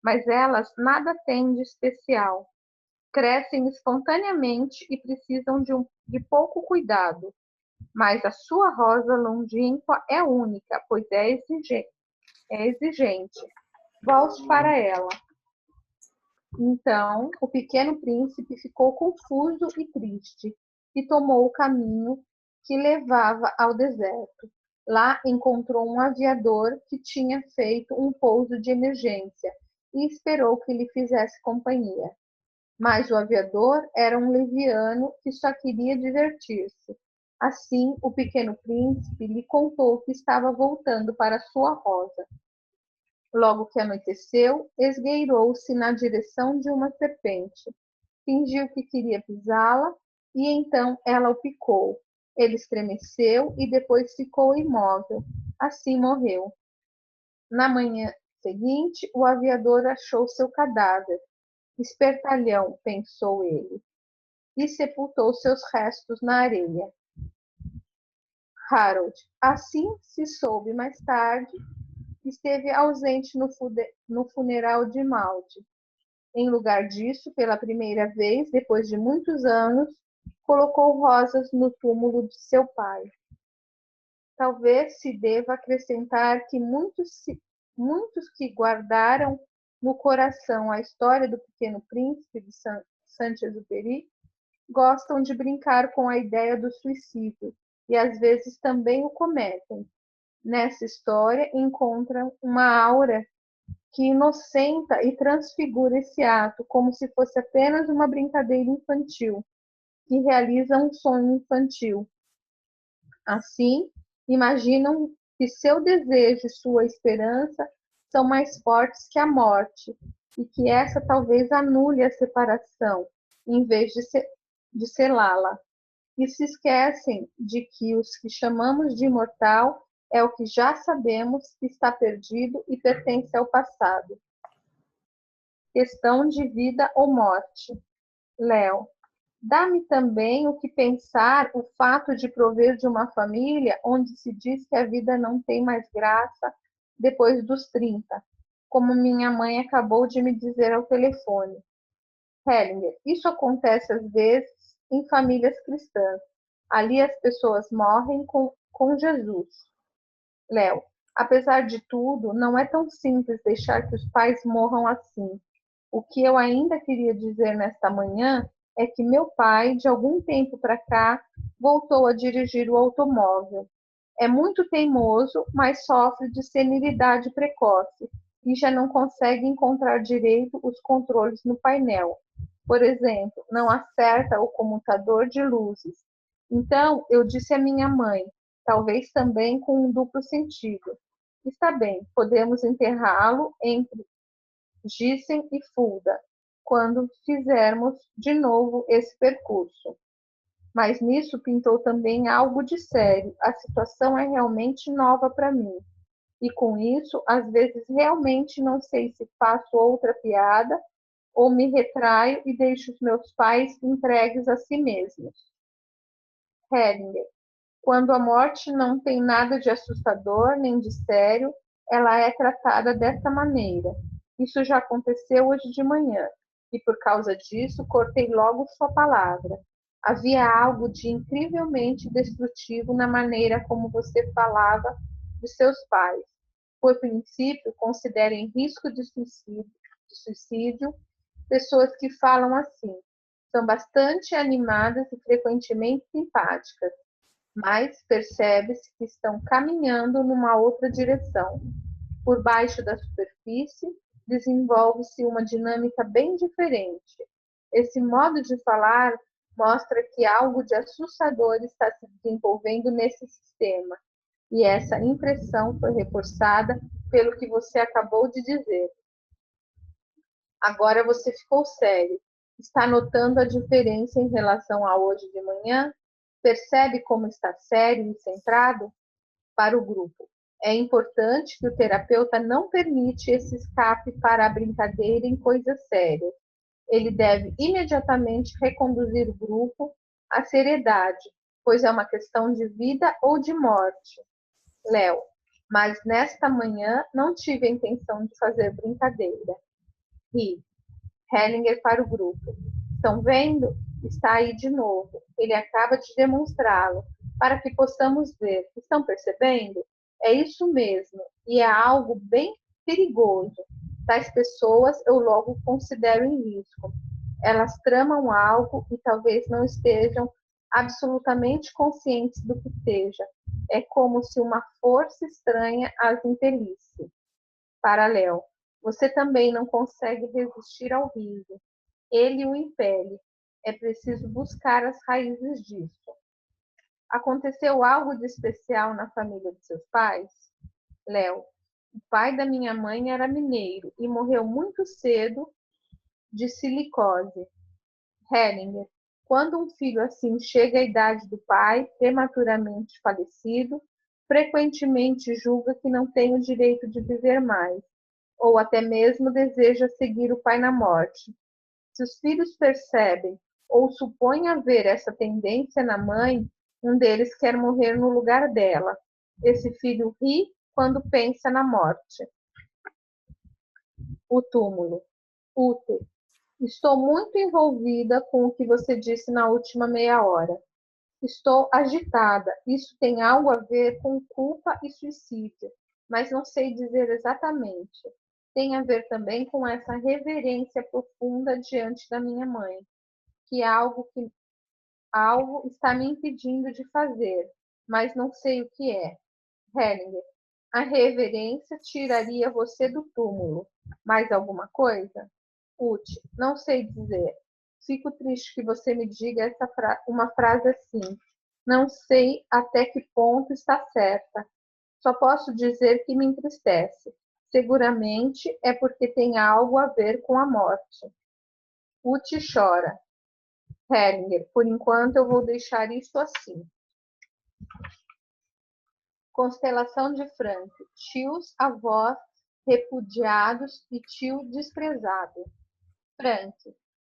mas elas nada têm de especial. Crescem espontaneamente e precisam de pouco cuidado. Mas a sua rosa longínqua é única, pois é exigente. Volte para ela. Então, o pequeno príncipe ficou confuso e triste e tomou o caminho que levava ao deserto. Lá encontrou um aviador que tinha feito um pouso de emergência e esperou que lhe fizesse companhia. Mas o aviador era um leviano que só queria divertir-se. Assim, o pequeno príncipe lhe contou que estava voltando para sua rosa. Logo que anoiteceu, esgueirou-se na direção de uma serpente. Fingiu que queria pisá-la e então ela o picou. Ele estremeceu e depois ficou imóvel. Assim morreu. Na manhã seguinte, o aviador achou seu cadáver. Espertalhão, pensou ele, e sepultou seus restos na areia. Harold, assim se soube mais tarde, esteve ausente no funeral de Maud. Em lugar disso, pela primeira vez, depois de muitos anos, colocou rosas no túmulo de seu pai. Talvez se deva acrescentar que muitos que guardaram no coração a história do Pequeno Príncipe de Saint-Exupéry gostam de brincar com a ideia do suicídio e às vezes também o cometem. Nessa história encontram uma aura que inocenta e transfigura esse ato como se fosse apenas uma brincadeira infantil, que realiza um sonho infantil. Assim, imaginam que seu desejo e sua esperança são mais fortes que a morte, e que essa talvez anule a separação, em vez de selá-la. E se esquecem de que os que chamamos de imortal é o que já sabemos que está perdido e pertence ao passado. Questão de vida ou morte. Léo, dá-me também o que pensar o fato de prover de uma família onde se diz que a vida não tem mais graça depois dos 30, como minha mãe acabou de me dizer ao telefone. Hellinger, isso acontece às vezes em famílias cristãs. Ali as pessoas morrem com Jesus. Léo, apesar de tudo, não é tão simples deixar que os pais morram assim. O que eu ainda queria dizer nesta manhã é que meu pai, de algum tempo para cá, voltou a dirigir o automóvel. É muito teimoso, mas sofre de senilidade precoce e já não consegue encontrar direito os controles no painel. Por exemplo, não acerta o comutador de luzes. Então, eu disse à minha mãe, talvez também com um duplo sentido. Está bem, podemos enterrá-lo entre Gissen e Fulda, quando fizermos de novo esse percurso. Mas nisso pintou também algo de sério. A situação é realmente nova para mim. E com isso, às vezes realmente não sei se faço outra piada ou me retraio e deixo os meus pais entregues a si mesmos. Hellinger. Quando a morte não tem nada de assustador nem de sério, ela é tratada dessa maneira. Isso já aconteceu hoje de manhã, e por causa disso cortei logo sua palavra. Havia algo de incrivelmente destrutivo na maneira como você falava de seus pais. Por princípio, considerem risco de suicídio pessoas que falam assim. São bastante animadas e frequentemente simpáticas, mas percebe-se que estão caminhando numa outra direção. Por baixo da superfície, desenvolve-se uma dinâmica bem diferente. Esse modo de falar mostra que algo de assustador está se desenvolvendo nesse sistema, e essa impressão foi reforçada pelo que você acabou de dizer. Agora você ficou sério. Está notando a diferença em relação a hoje de manhã? Percebe como está sério e centrado? Para o grupo. É importante que o terapeuta não permite esse escape para a brincadeira em coisas sérias. Ele deve imediatamente reconduzir o grupo à seriedade, pois é uma questão de vida ou de morte. Léo, mas nesta manhã não tive a intenção de fazer brincadeira. Ri. Hellinger para o grupo. Estão vendo? Está aí de novo. Ele acaba de demonstrá-lo, para que possamos ver. Estão percebendo? É isso mesmo, e é algo bem perigoso. Tais pessoas eu logo considero em risco. Elas tramam algo e talvez não estejam absolutamente conscientes do que seja. É como se uma força estranha as impelisse. Paralelo. Você também não consegue resistir ao riso. Ele o impele. É preciso buscar as raízes disso. Aconteceu algo de especial na família de seus pais? Léo. O pai da minha mãe era mineiro e morreu muito cedo de silicose. Hellinger. Quando um filho assim chega à idade do pai, prematuramente falecido, frequentemente julga que não tem o direito de viver mais, ou até mesmo deseja seguir o pai na morte. Se os filhos percebem ou supõem haver essa tendência na mãe, um deles quer morrer no lugar dela. Esse filho ri quando pensa na morte. O túmulo. Útero. Estou muito envolvida com o que você disse na última meia hora. Estou agitada. Isso tem algo a ver com culpa e suicídio, mas não sei dizer exatamente. Tem a ver também com essa reverência profunda diante da minha mãe, que algo está me impedindo de fazer, mas não sei o que é. Hellinger, a reverência tiraria você do túmulo. Mais alguma coisa? Uti, não sei dizer. Fico triste que você me diga uma frase assim. Não sei até que ponto está certa. Só posso dizer que me entristece. Seguramente é porque tem algo a ver com a morte. Uti chora. Hellinger, por enquanto eu vou deixar isto assim. Constelação de Frank. Tios, avós, repudiados e tio desprezado. Frank.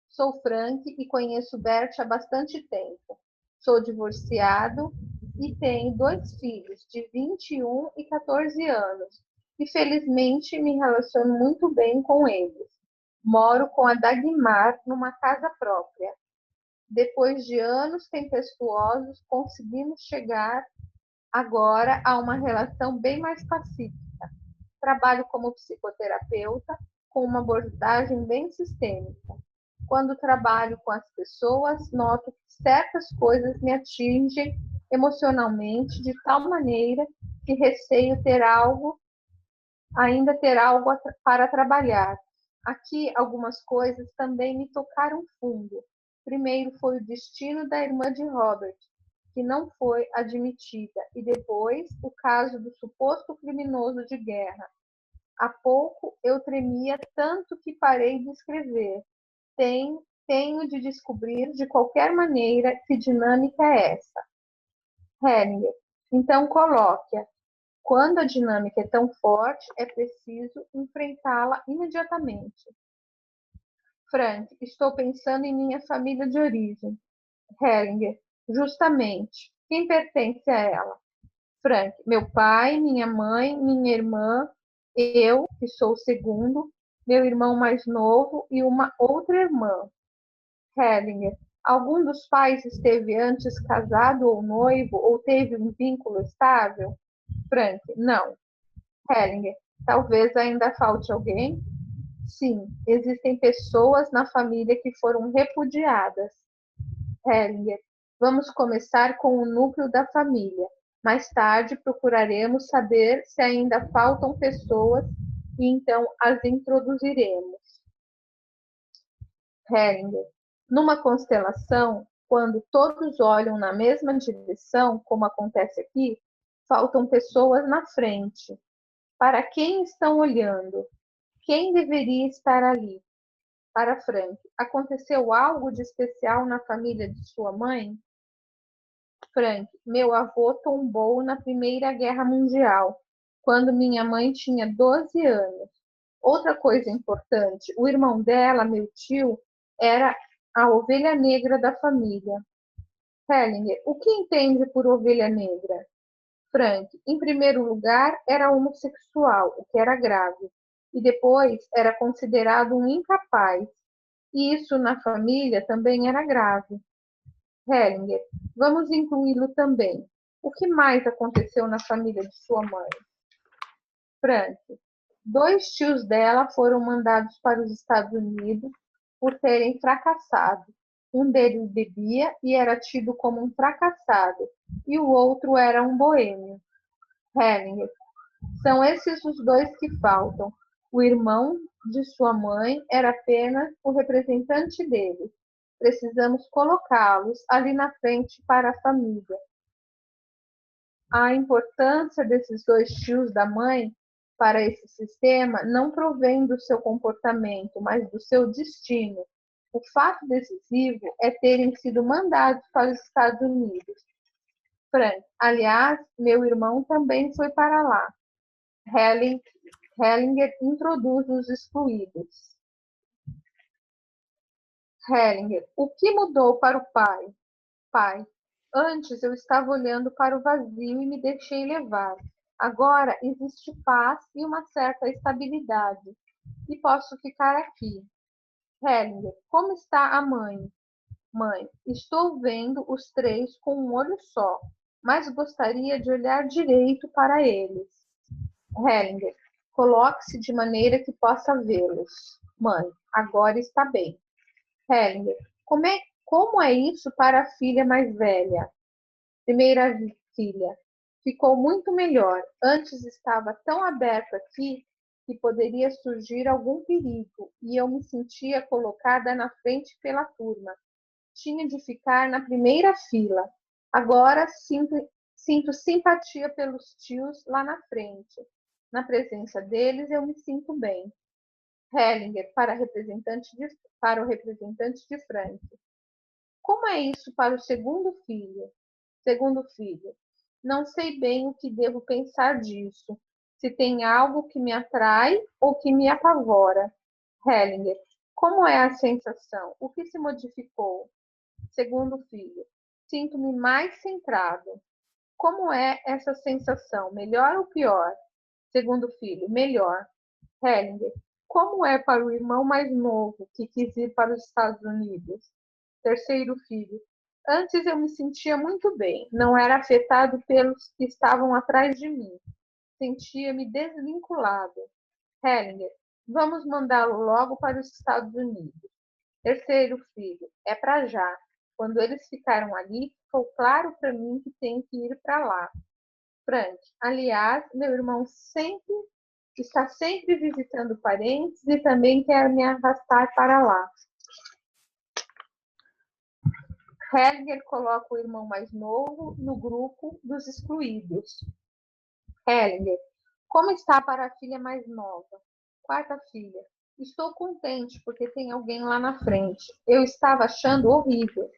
Sou Frank e conheço Bert há bastante tempo. Sou divorciado e tenho 2 filhos de 21 e 14 anos. E felizmente me relaciono muito bem com eles. Moro com a Dagmar numa casa própria. Depois de anos tempestuosos, conseguimos chegar agora a uma relação bem mais pacífica. Trabalho como psicoterapeuta com uma abordagem bem sistêmica. Quando trabalho com as pessoas, noto que certas coisas me atingem emocionalmente de tal maneira que receio ainda ter algo para trabalhar. Aqui, algumas coisas também me tocaram fundo. Primeiro foi o destino da irmã de Robert, que não foi admitida, e depois o caso do suposto criminoso de guerra. Há pouco eu tremia tanto que parei de escrever. Tenho de descobrir de qualquer maneira que dinâmica é essa. Hellinger, então coloque-a. Quando a dinâmica é tão forte, é preciso enfrentá-la imediatamente. Frank, estou pensando em minha família de origem. Hellinger, justamente. Quem pertence a ela? Frank, meu pai, minha mãe, minha irmã, eu, que sou o segundo, meu irmão mais novo e uma outra irmã. Hellinger, algum dos pais esteve antes casado ou noivo ou teve um vínculo estável? Frank, não. Hellinger, talvez ainda falte alguém? Sim, existem pessoas na família que foram repudiadas. Hellinger, vamos começar com o núcleo da família. Mais tarde procuraremos saber se ainda faltam pessoas e então as introduziremos. Hellinger, numa constelação, quando todos olham na mesma direção, como acontece aqui, faltam pessoas na frente. Para quem estão olhando? Quem deveria estar ali? Para Frank, aconteceu algo de especial na família de sua mãe? Frank, meu avô tombou na Primeira Guerra Mundial, quando minha mãe tinha 12 anos. Outra coisa importante, o irmão dela, meu tio, era a ovelha negra da família. Hellinger, o que entende por ovelha negra? Frank, em primeiro lugar, era homossexual, o que era grave, e depois era considerado um incapaz, e isso na família também era grave. Hellinger, vamos incluí-lo também. O que mais aconteceu na família de sua mãe? Frank, 2 tios dela foram mandados para os Estados Unidos por terem fracassado. Um deles bebia e era tido como um fracassado, e o outro era um boêmio. Hellinger, são esses os 2 que faltam. O irmão de sua mãe era apenas o representante deles. Precisamos colocá-los ali na frente para a família. A importância desses 2 tios da mãe para esse sistema não provém do seu comportamento, mas do seu destino. O fato decisivo é terem sido mandados para os Estados Unidos. Frank, aliás, meu irmão também foi para lá. Hellinger introduz os excluídos. Hellinger, o que mudou para o pai? Pai, antes eu estava olhando para o vazio e me deixei levar. Agora existe paz e uma certa estabilidade. E posso ficar aqui. Hellinger, como está a mãe? Mãe, estou vendo os 3 com um olho só, mas gostaria de olhar direito para eles. Hellinger, coloque-se de maneira que possa vê-los. Mãe, agora está bem. Hellinger, como é isso para a filha mais velha? Primeira filha, ficou muito melhor. Antes estava tão aberto aqui que poderia surgir algum perigo e eu me sentia colocada na frente pela turma. Tinha de ficar na primeira fila. Agora sinto simpatia pelos tios lá na frente. Na presença deles eu me sinto bem. Hellinger, para o representante de Frank. Como é isso para o segundo filho? Segundo filho, não sei bem o que devo pensar disso. Se tem algo que me atrai ou que me apavora. Hellinger, como é a sensação? O que se modificou? Segundo filho, sinto-me mais centrado. Como é essa sensação? Melhor ou pior? Segundo filho, melhor. Hellinger, como é para o irmão mais novo que quis ir para os Estados Unidos? Terceiro filho, antes eu me sentia muito bem, não era afetado pelos que estavam atrás de mim. Sentia-me desvinculado. Hellinger, vamos mandá-lo logo para os Estados Unidos. Terceiro filho, é para já. Quando eles ficaram ali, ficou claro para mim que tenho que ir para lá. Frank, aliás, meu irmão está sempre visitando parentes e também quer me arrastar para lá. Helger coloca o irmão mais novo no grupo dos excluídos. Helger, como está para a filha mais nova? Quarta filha, estou contente porque tem alguém lá na frente. Eu estava achando horrível,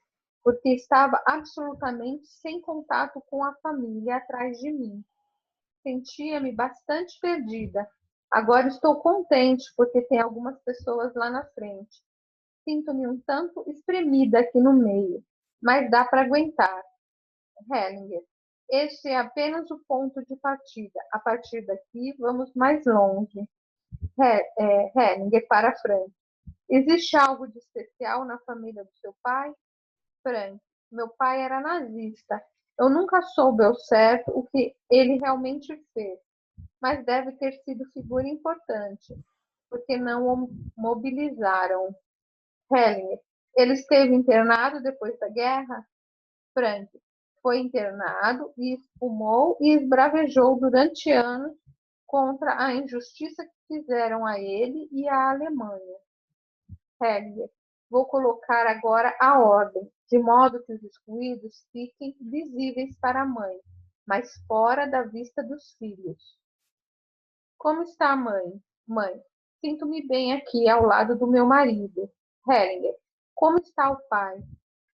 porque estava absolutamente sem contato com a família atrás de mim. Sentia-me bastante perdida. Agora estou contente porque tem algumas pessoas lá na frente. Sinto-me um tanto espremida aqui no meio, mas dá para aguentar. Hellinger, este é apenas o ponto de partida. A partir daqui, vamos mais longe. Hellinger para Frank. Existe algo de especial na família do seu pai? Frank, meu pai era nazista. Eu nunca soube ao certo o que ele realmente fez, mas deve ter sido figura importante, porque não o mobilizaram. Hellinger, ele esteve internado depois da guerra? Frank, foi internado e espumou e esbravejou durante anos contra a injustiça que fizeram a ele e à Alemanha. Hellinger, vou colocar agora a ordem, de modo que os excluídos fiquem visíveis para a mãe, mas fora da vista dos filhos. Como está a mãe? Mãe, sinto-me bem aqui ao lado do meu marido. Hellinger, como está o pai?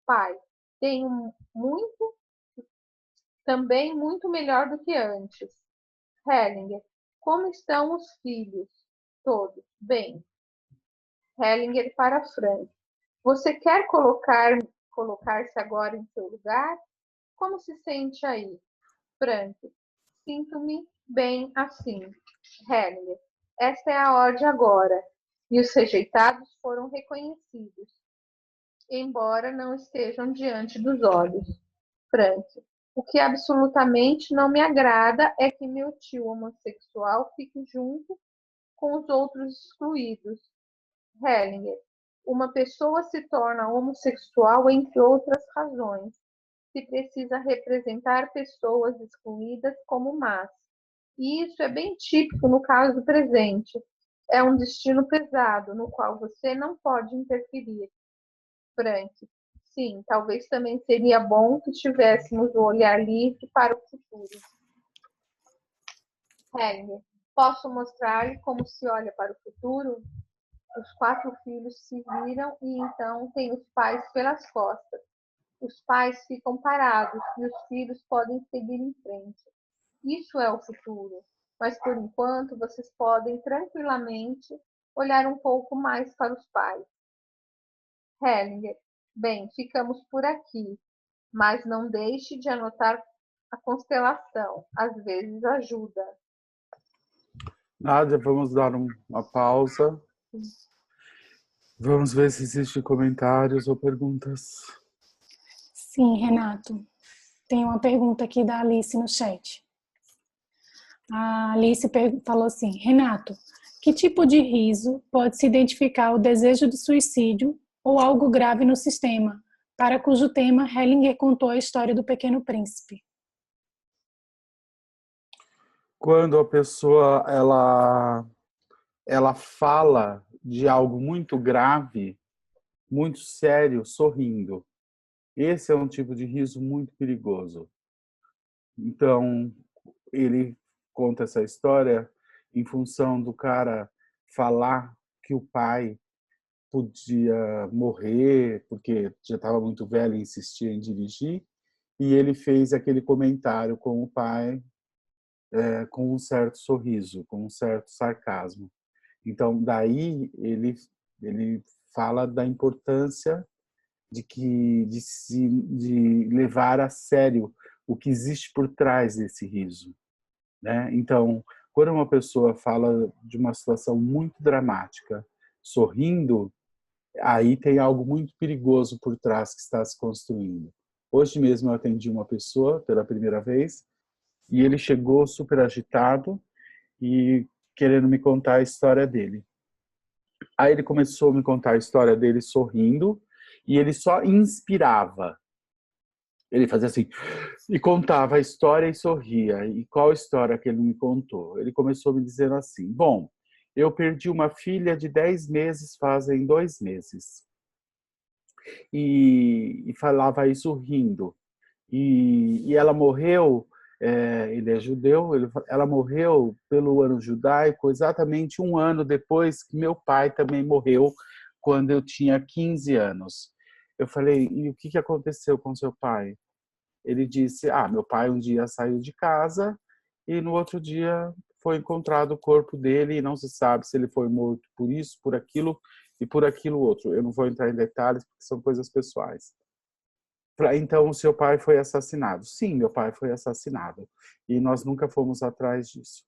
Pai, tenho também muito melhor do que antes. Hellinger, como estão os filhos? Todos, bem. Hellinger para Frank. Você quer colocar-se agora em seu lugar? Como se sente aí? Frank, sinto-me bem assim. Hellinger, esta é a ordem agora. E os rejeitados foram reconhecidos, embora não estejam diante dos olhos. Frank, o que absolutamente não me agrada é que meu tio homossexual fique junto com os outros excluídos. Hellinger, uma pessoa se torna homossexual entre outras razões, se precisa representar pessoas excluídas como más. E isso é bem típico no caso presente. É um destino pesado, no qual você não pode interferir. Frank, sim, talvez também seria bom que tivéssemos o olhar livre para o futuro. Hellinger, posso mostrar-lhe como se olha para o futuro? Os 4 filhos se viram e então têm os pais pelas costas. Os pais ficam parados e os filhos podem seguir em frente. Isso é o futuro, mas por enquanto vocês podem tranquilamente olhar um pouco mais para os pais. Hellinger, bem, ficamos por aqui, mas não deixe de anotar a constelação, às vezes ajuda. Nádia, vamos dar uma pausa. Vamos ver se existem comentários ou perguntas. Sim, Renato. Tem uma pergunta aqui da Alice no chat. A Alice falou assim: Renato, que tipo de riso pode se identificar o desejo de suicídio ou algo grave no sistema, para cujo tema Hellinger contou a história do Pequeno Príncipe? Quando a pessoa ela fala de algo muito grave, muito sério, sorrindo. Esse é um tipo de riso muito perigoso. Então, ele conta essa história em função do cara falar que o pai podia morrer porque já estava muito velho e insistia em dirigir, e ele fez aquele comentário com o pai com um certo sorriso, com um certo sarcasmo. Então, daí ele fala da importância de levar a sério o que existe por trás desse riso, né? Então, quando uma pessoa fala de uma situação muito dramática, sorrindo, aí tem algo muito perigoso por trás que está se construindo. Hoje mesmo eu atendi uma pessoa pela primeira vez e ele chegou super agitado e querendo me contar a história dele. Aí ele começou a me contar a história dele sorrindo, e ele só inspirava. Ele fazia assim, e contava a história e sorria. E qual história que ele me contou? Ele começou me dizendo assim, bom, eu perdi uma filha de 10 meses fazem 2 meses. E falava isso rindo. E ela morreu, ele é judeu, ela morreu pelo ano judaico exatamente 1 ano depois que meu pai também morreu, quando eu tinha 15 anos. Eu falei, e o que aconteceu com seu pai? Ele disse, meu pai um dia saiu de casa e no outro dia foi encontrado o corpo dele e não se sabe se ele foi morto por isso, por aquilo e por aquilo outro. Eu não vou entrar em detalhes porque são coisas pessoais. Então, o seu pai foi assassinado. Sim, meu pai foi assassinado. E nós nunca fomos atrás disso.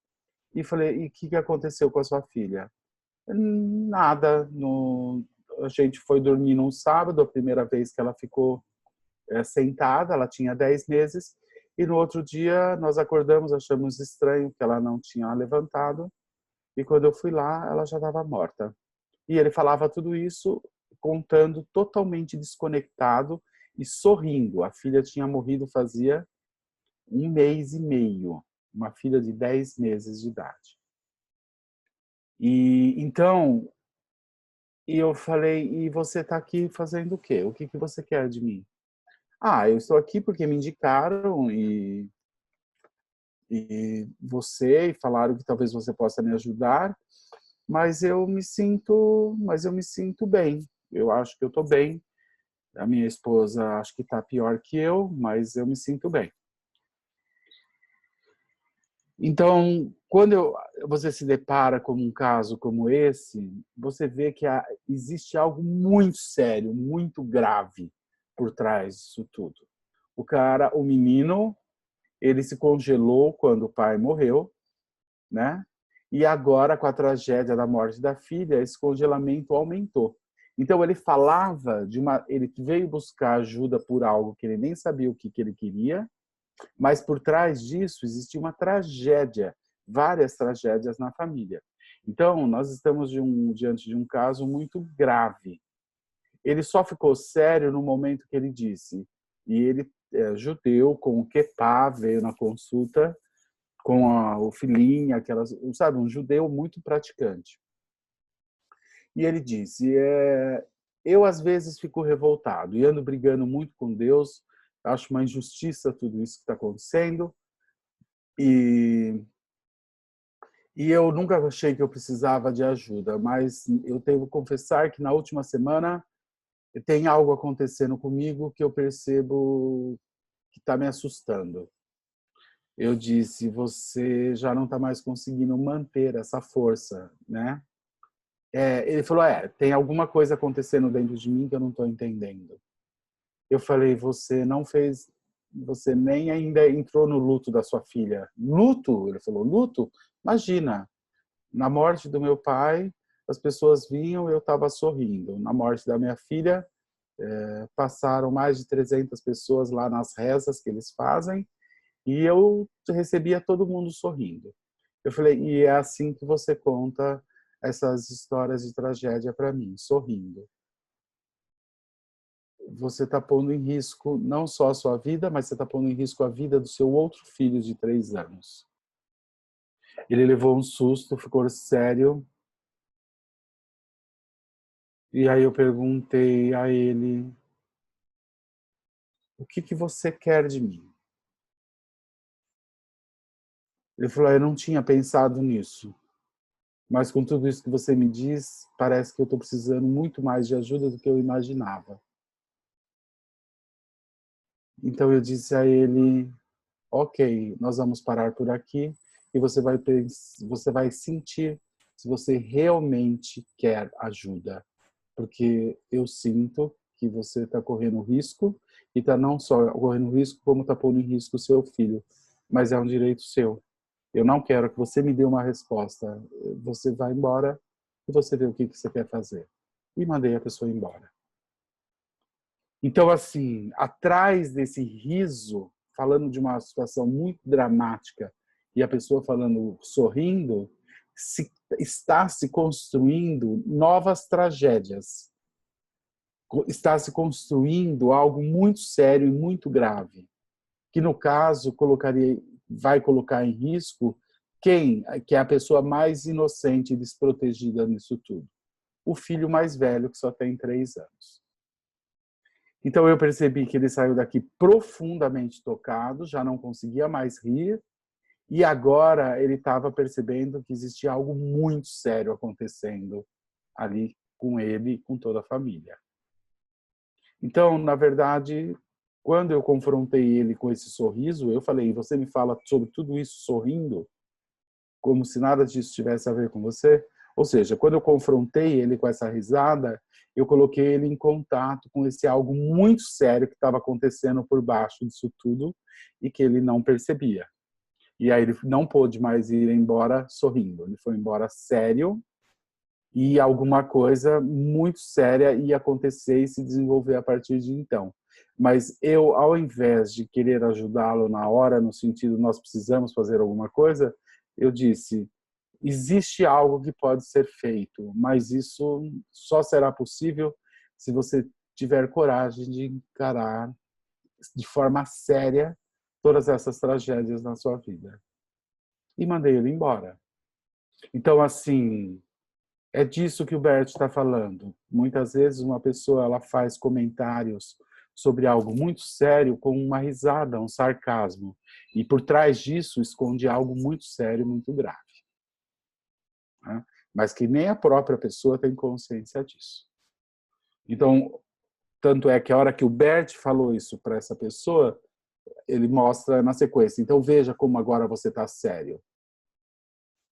E falei, e o que aconteceu com a sua filha? Nada. A gente foi dormir num sábado, a primeira vez que ela ficou sentada, ela tinha 10 meses, e no outro dia nós acordamos, achamos estranho que ela não tinha levantado, e quando eu fui lá, ela já estava morta. E ele falava tudo isso contando totalmente desconectado e sorrindo. A filha tinha morrido fazia 1 mês e meio, uma filha de 10 meses de idade. E então, eu falei, e você está aqui fazendo o quê? O que você quer de mim? Eu estou aqui porque me indicaram e você, e falaram que talvez você possa me ajudar, mas eu me sinto bem. Eu acho que eu estou bem. A minha esposa acho que está pior que eu, mas eu me sinto bem. Então, quando você se depara com um caso como esse, você vê que existe algo muito sério, muito grave por trás disso tudo. O menino, ele se congelou quando o pai morreu, né? E agora, com a tragédia da morte da filha, esse congelamento aumentou. Então, ele falava ele veio buscar ajuda por algo que ele nem sabia o que ele queria, mas por trás disso existia uma tragédia, várias tragédias na família. Então, nós estamos diante de um caso muito grave. Ele só ficou sério no momento que ele disse, e ele é judeu, com o quepá, veio na consulta com o filhinho, sabe, um judeu muito praticante. E ele disse, eu às vezes fico revoltado e ando brigando muito com Deus, acho uma injustiça tudo isso que está acontecendo, e eu nunca achei que eu precisava de ajuda, mas eu tenho que confessar que na última semana tem algo acontecendo comigo que eu percebo que está me assustando. Eu disse, você já não está mais conseguindo manter essa força, né? Ele falou, tem alguma coisa acontecendo dentro de mim que eu não estou entendendo. Eu falei, você nem ainda entrou no luto da sua filha. Luto? Ele falou, luto? Imagina, na morte do meu pai, as pessoas vinham e eu estava sorrindo. Na morte da minha filha, passaram mais de 300 pessoas lá nas rezas que eles fazem, e eu recebia todo mundo sorrindo. Eu falei, e é assim que você conta essas histórias de tragédia para mim, sorrindo. Você está pondo em risco não só a sua vida, mas você está pondo em risco a vida do seu outro filho de 3 anos. Ele levou um susto, ficou sério. E aí eu perguntei a ele, o que você quer de mim? Ele falou, eu não tinha pensado nisso. Mas com tudo isso que você me diz, parece que eu estou precisando muito mais de ajuda do que eu imaginava. Então eu disse a ele, ok, nós vamos parar por aqui e você vai sentir se você realmente quer ajuda. Porque eu sinto que você está correndo risco e está não só correndo risco, como está pondo em risco o seu filho. Mas é um direito seu. Eu não quero que você me dê uma resposta. Você vai embora e você vê o que você quer fazer. E mandei a pessoa embora. Então, assim, atrás desse riso, falando de uma situação muito dramática, e a pessoa falando, sorrindo, se está se construindo novas tragédias. Está se construindo algo muito sério e muito grave, que no caso vai colocar em risco quem? Que é a pessoa mais inocente e desprotegida nisso tudo. O filho mais velho, que só tem 3 anos. Então eu percebi que ele saiu daqui profundamente tocado, já não conseguia mais rir, e agora ele estava percebendo que existia algo muito sério acontecendo ali com ele e com toda a família. Então, na verdade, quando eu confrontei ele com esse sorriso, eu falei: você me fala sobre tudo isso sorrindo, como se nada disso tivesse a ver com você? Ou seja, quando eu confrontei ele com essa risada, eu coloquei ele em contato com esse algo muito sério que estava acontecendo por baixo disso tudo e que ele não percebia. E aí ele não pôde mais ir embora sorrindo. Ele foi embora sério e alguma coisa muito séria ia acontecer e se desenvolver a partir de então. Mas eu, ao invés de querer ajudá-lo na hora, no sentido nós precisamos fazer alguma coisa, eu disse: existe algo que pode ser feito, mas isso só será possível se você tiver coragem de encarar de forma séria todas essas tragédias na sua vida. E mandei ele embora. Então, assim, é disso que o Bert está falando. Muitas vezes uma pessoa ela faz comentários sobre algo muito sério com uma risada, um sarcasmo. E por trás disso esconde algo muito sério, muito grave. Mas que nem a própria pessoa tem consciência disso. Então, tanto é que a hora que o Bert falou isso para essa pessoa, ele mostra na sequência. Então, veja como agora você está sério.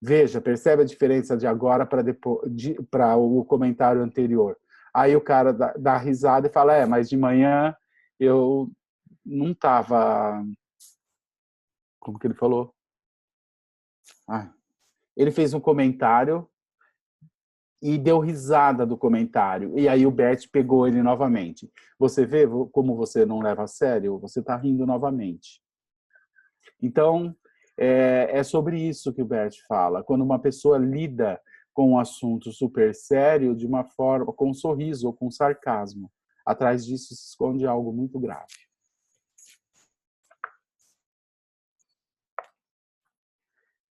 Veja, percebe a diferença de agora para o comentário anterior. Aí o cara dá risada e fala: mas de manhã eu não estava... Como que ele falou? Ele fez um comentário e deu risada do comentário. E aí o Bert pegou ele novamente. Você vê como você não leva a sério? Você está rindo novamente. Então, é sobre isso que o Bert fala. Quando uma pessoa lida com um assunto super sério de uma forma, com um sorriso ou com sarcasmo, atrás disso se esconde algo muito grave.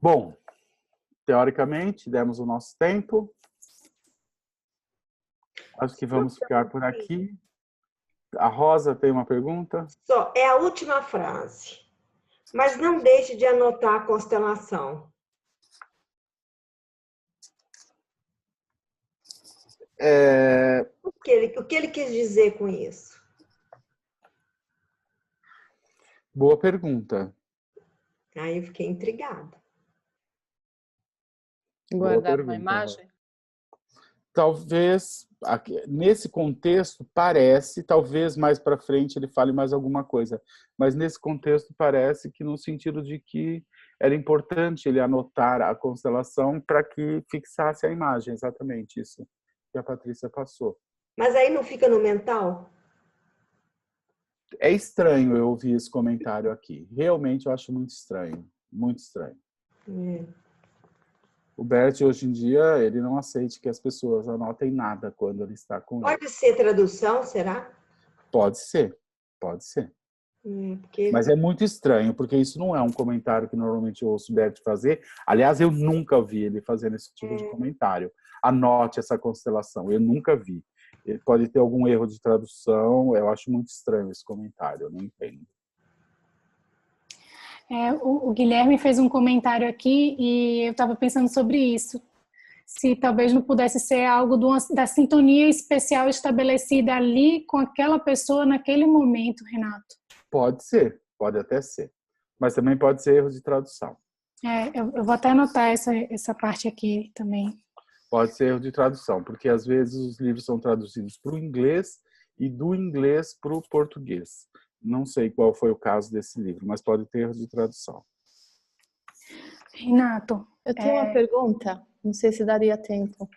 Bom, teoricamente, demos o nosso tempo. Acho que vamos ficar por aqui. A Rosa tem uma pergunta? Só, é a última frase. Mas não deixe de anotar a constelação. O que ele quis dizer com isso? Boa pergunta. Aí eu fiquei intrigada. Guardar uma imagem? Talvez, nesse contexto, parece, talvez mais para frente ele fale mais alguma coisa, mas nesse contexto parece que no sentido de que era importante ele anotar a constelação para que fixasse a imagem, exatamente isso que a Patrícia passou. Mas aí não fica no mental? É estranho eu ouvir esse comentário aqui. Realmente eu acho muito estranho. Muito estranho. O Bert, hoje em dia, ele não aceita que as pessoas anotem nada quando ele está com ele. Pode ser tradução, será? Pode ser, pode ser. Mas é muito estranho, porque isso não é um comentário que normalmente eu ouço o Bert fazer. Aliás, eu nunca vi ele fazendo esse tipo de comentário. Anote essa constelação, eu nunca vi. Ele pode ter algum erro de tradução, eu acho muito estranho esse comentário, eu não entendo. O Guilherme fez um comentário aqui e eu estava pensando sobre isso. Se talvez não pudesse ser algo da sintonia especial estabelecida ali com aquela pessoa naquele momento, Renato. Pode ser, pode até ser. Mas também pode ser erro de tradução. Eu vou até anotar essa parte aqui também. Pode ser erro de tradução, porque às vezes os livros são traduzidos para o inglês e do inglês para o português. Não sei qual foi o caso desse livro, mas pode ter erro de tradução. Renato, eu tenho uma pergunta, não sei se daria tempo.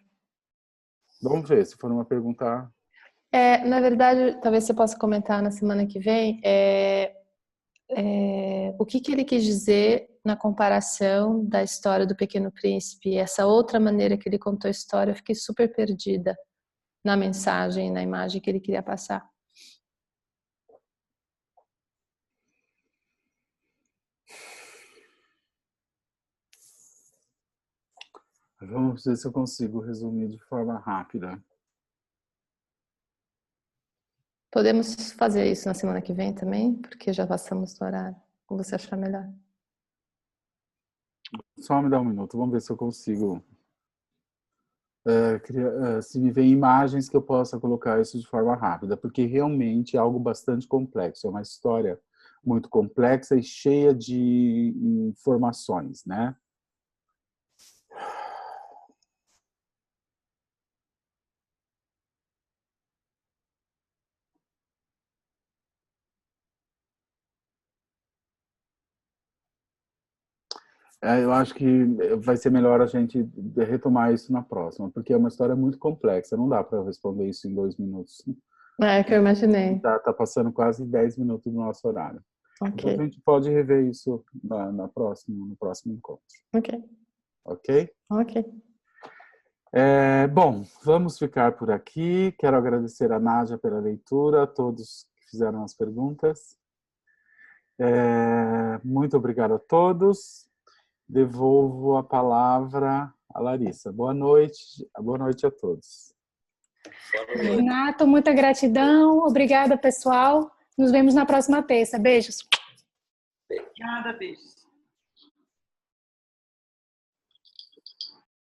Vamos ver, se for uma pergunta... na verdade, talvez você possa comentar na semana que vem, o que ele quis dizer na comparação da história do Pequeno Príncipe e essa outra maneira que ele contou a história, eu fiquei super perdida na mensagem, na imagem que ele queria passar. Vamos ver se eu consigo resumir de forma rápida. Podemos fazer isso na semana que vem também, porque já passamos do horário. Como você achar melhor? Só me dá um minuto, vamos ver se eu consigo. Se me vem imagens que eu possa colocar isso de forma rápida, porque realmente é algo bastante complexo. É uma história muito complexa e cheia de informações, né? Eu acho que vai ser melhor a gente retomar isso na próxima, porque é uma história muito complexa, não dá para responder isso em 2 minutos. É que eu imaginei. Tá passando quase 10 minutos do nosso horário. Ok. Então a gente pode rever isso no próximo encontro. Ok. Ok? Ok. Bom, vamos ficar por aqui. Quero agradecer a Nádia pela leitura, a todos que fizeram as perguntas. Muito obrigado a todos. Devolvo a palavra a Larissa. Boa noite a todos. Renato, muita gratidão. Obrigada, pessoal. Nos vemos na próxima terça. Beijos. Obrigada, beijos.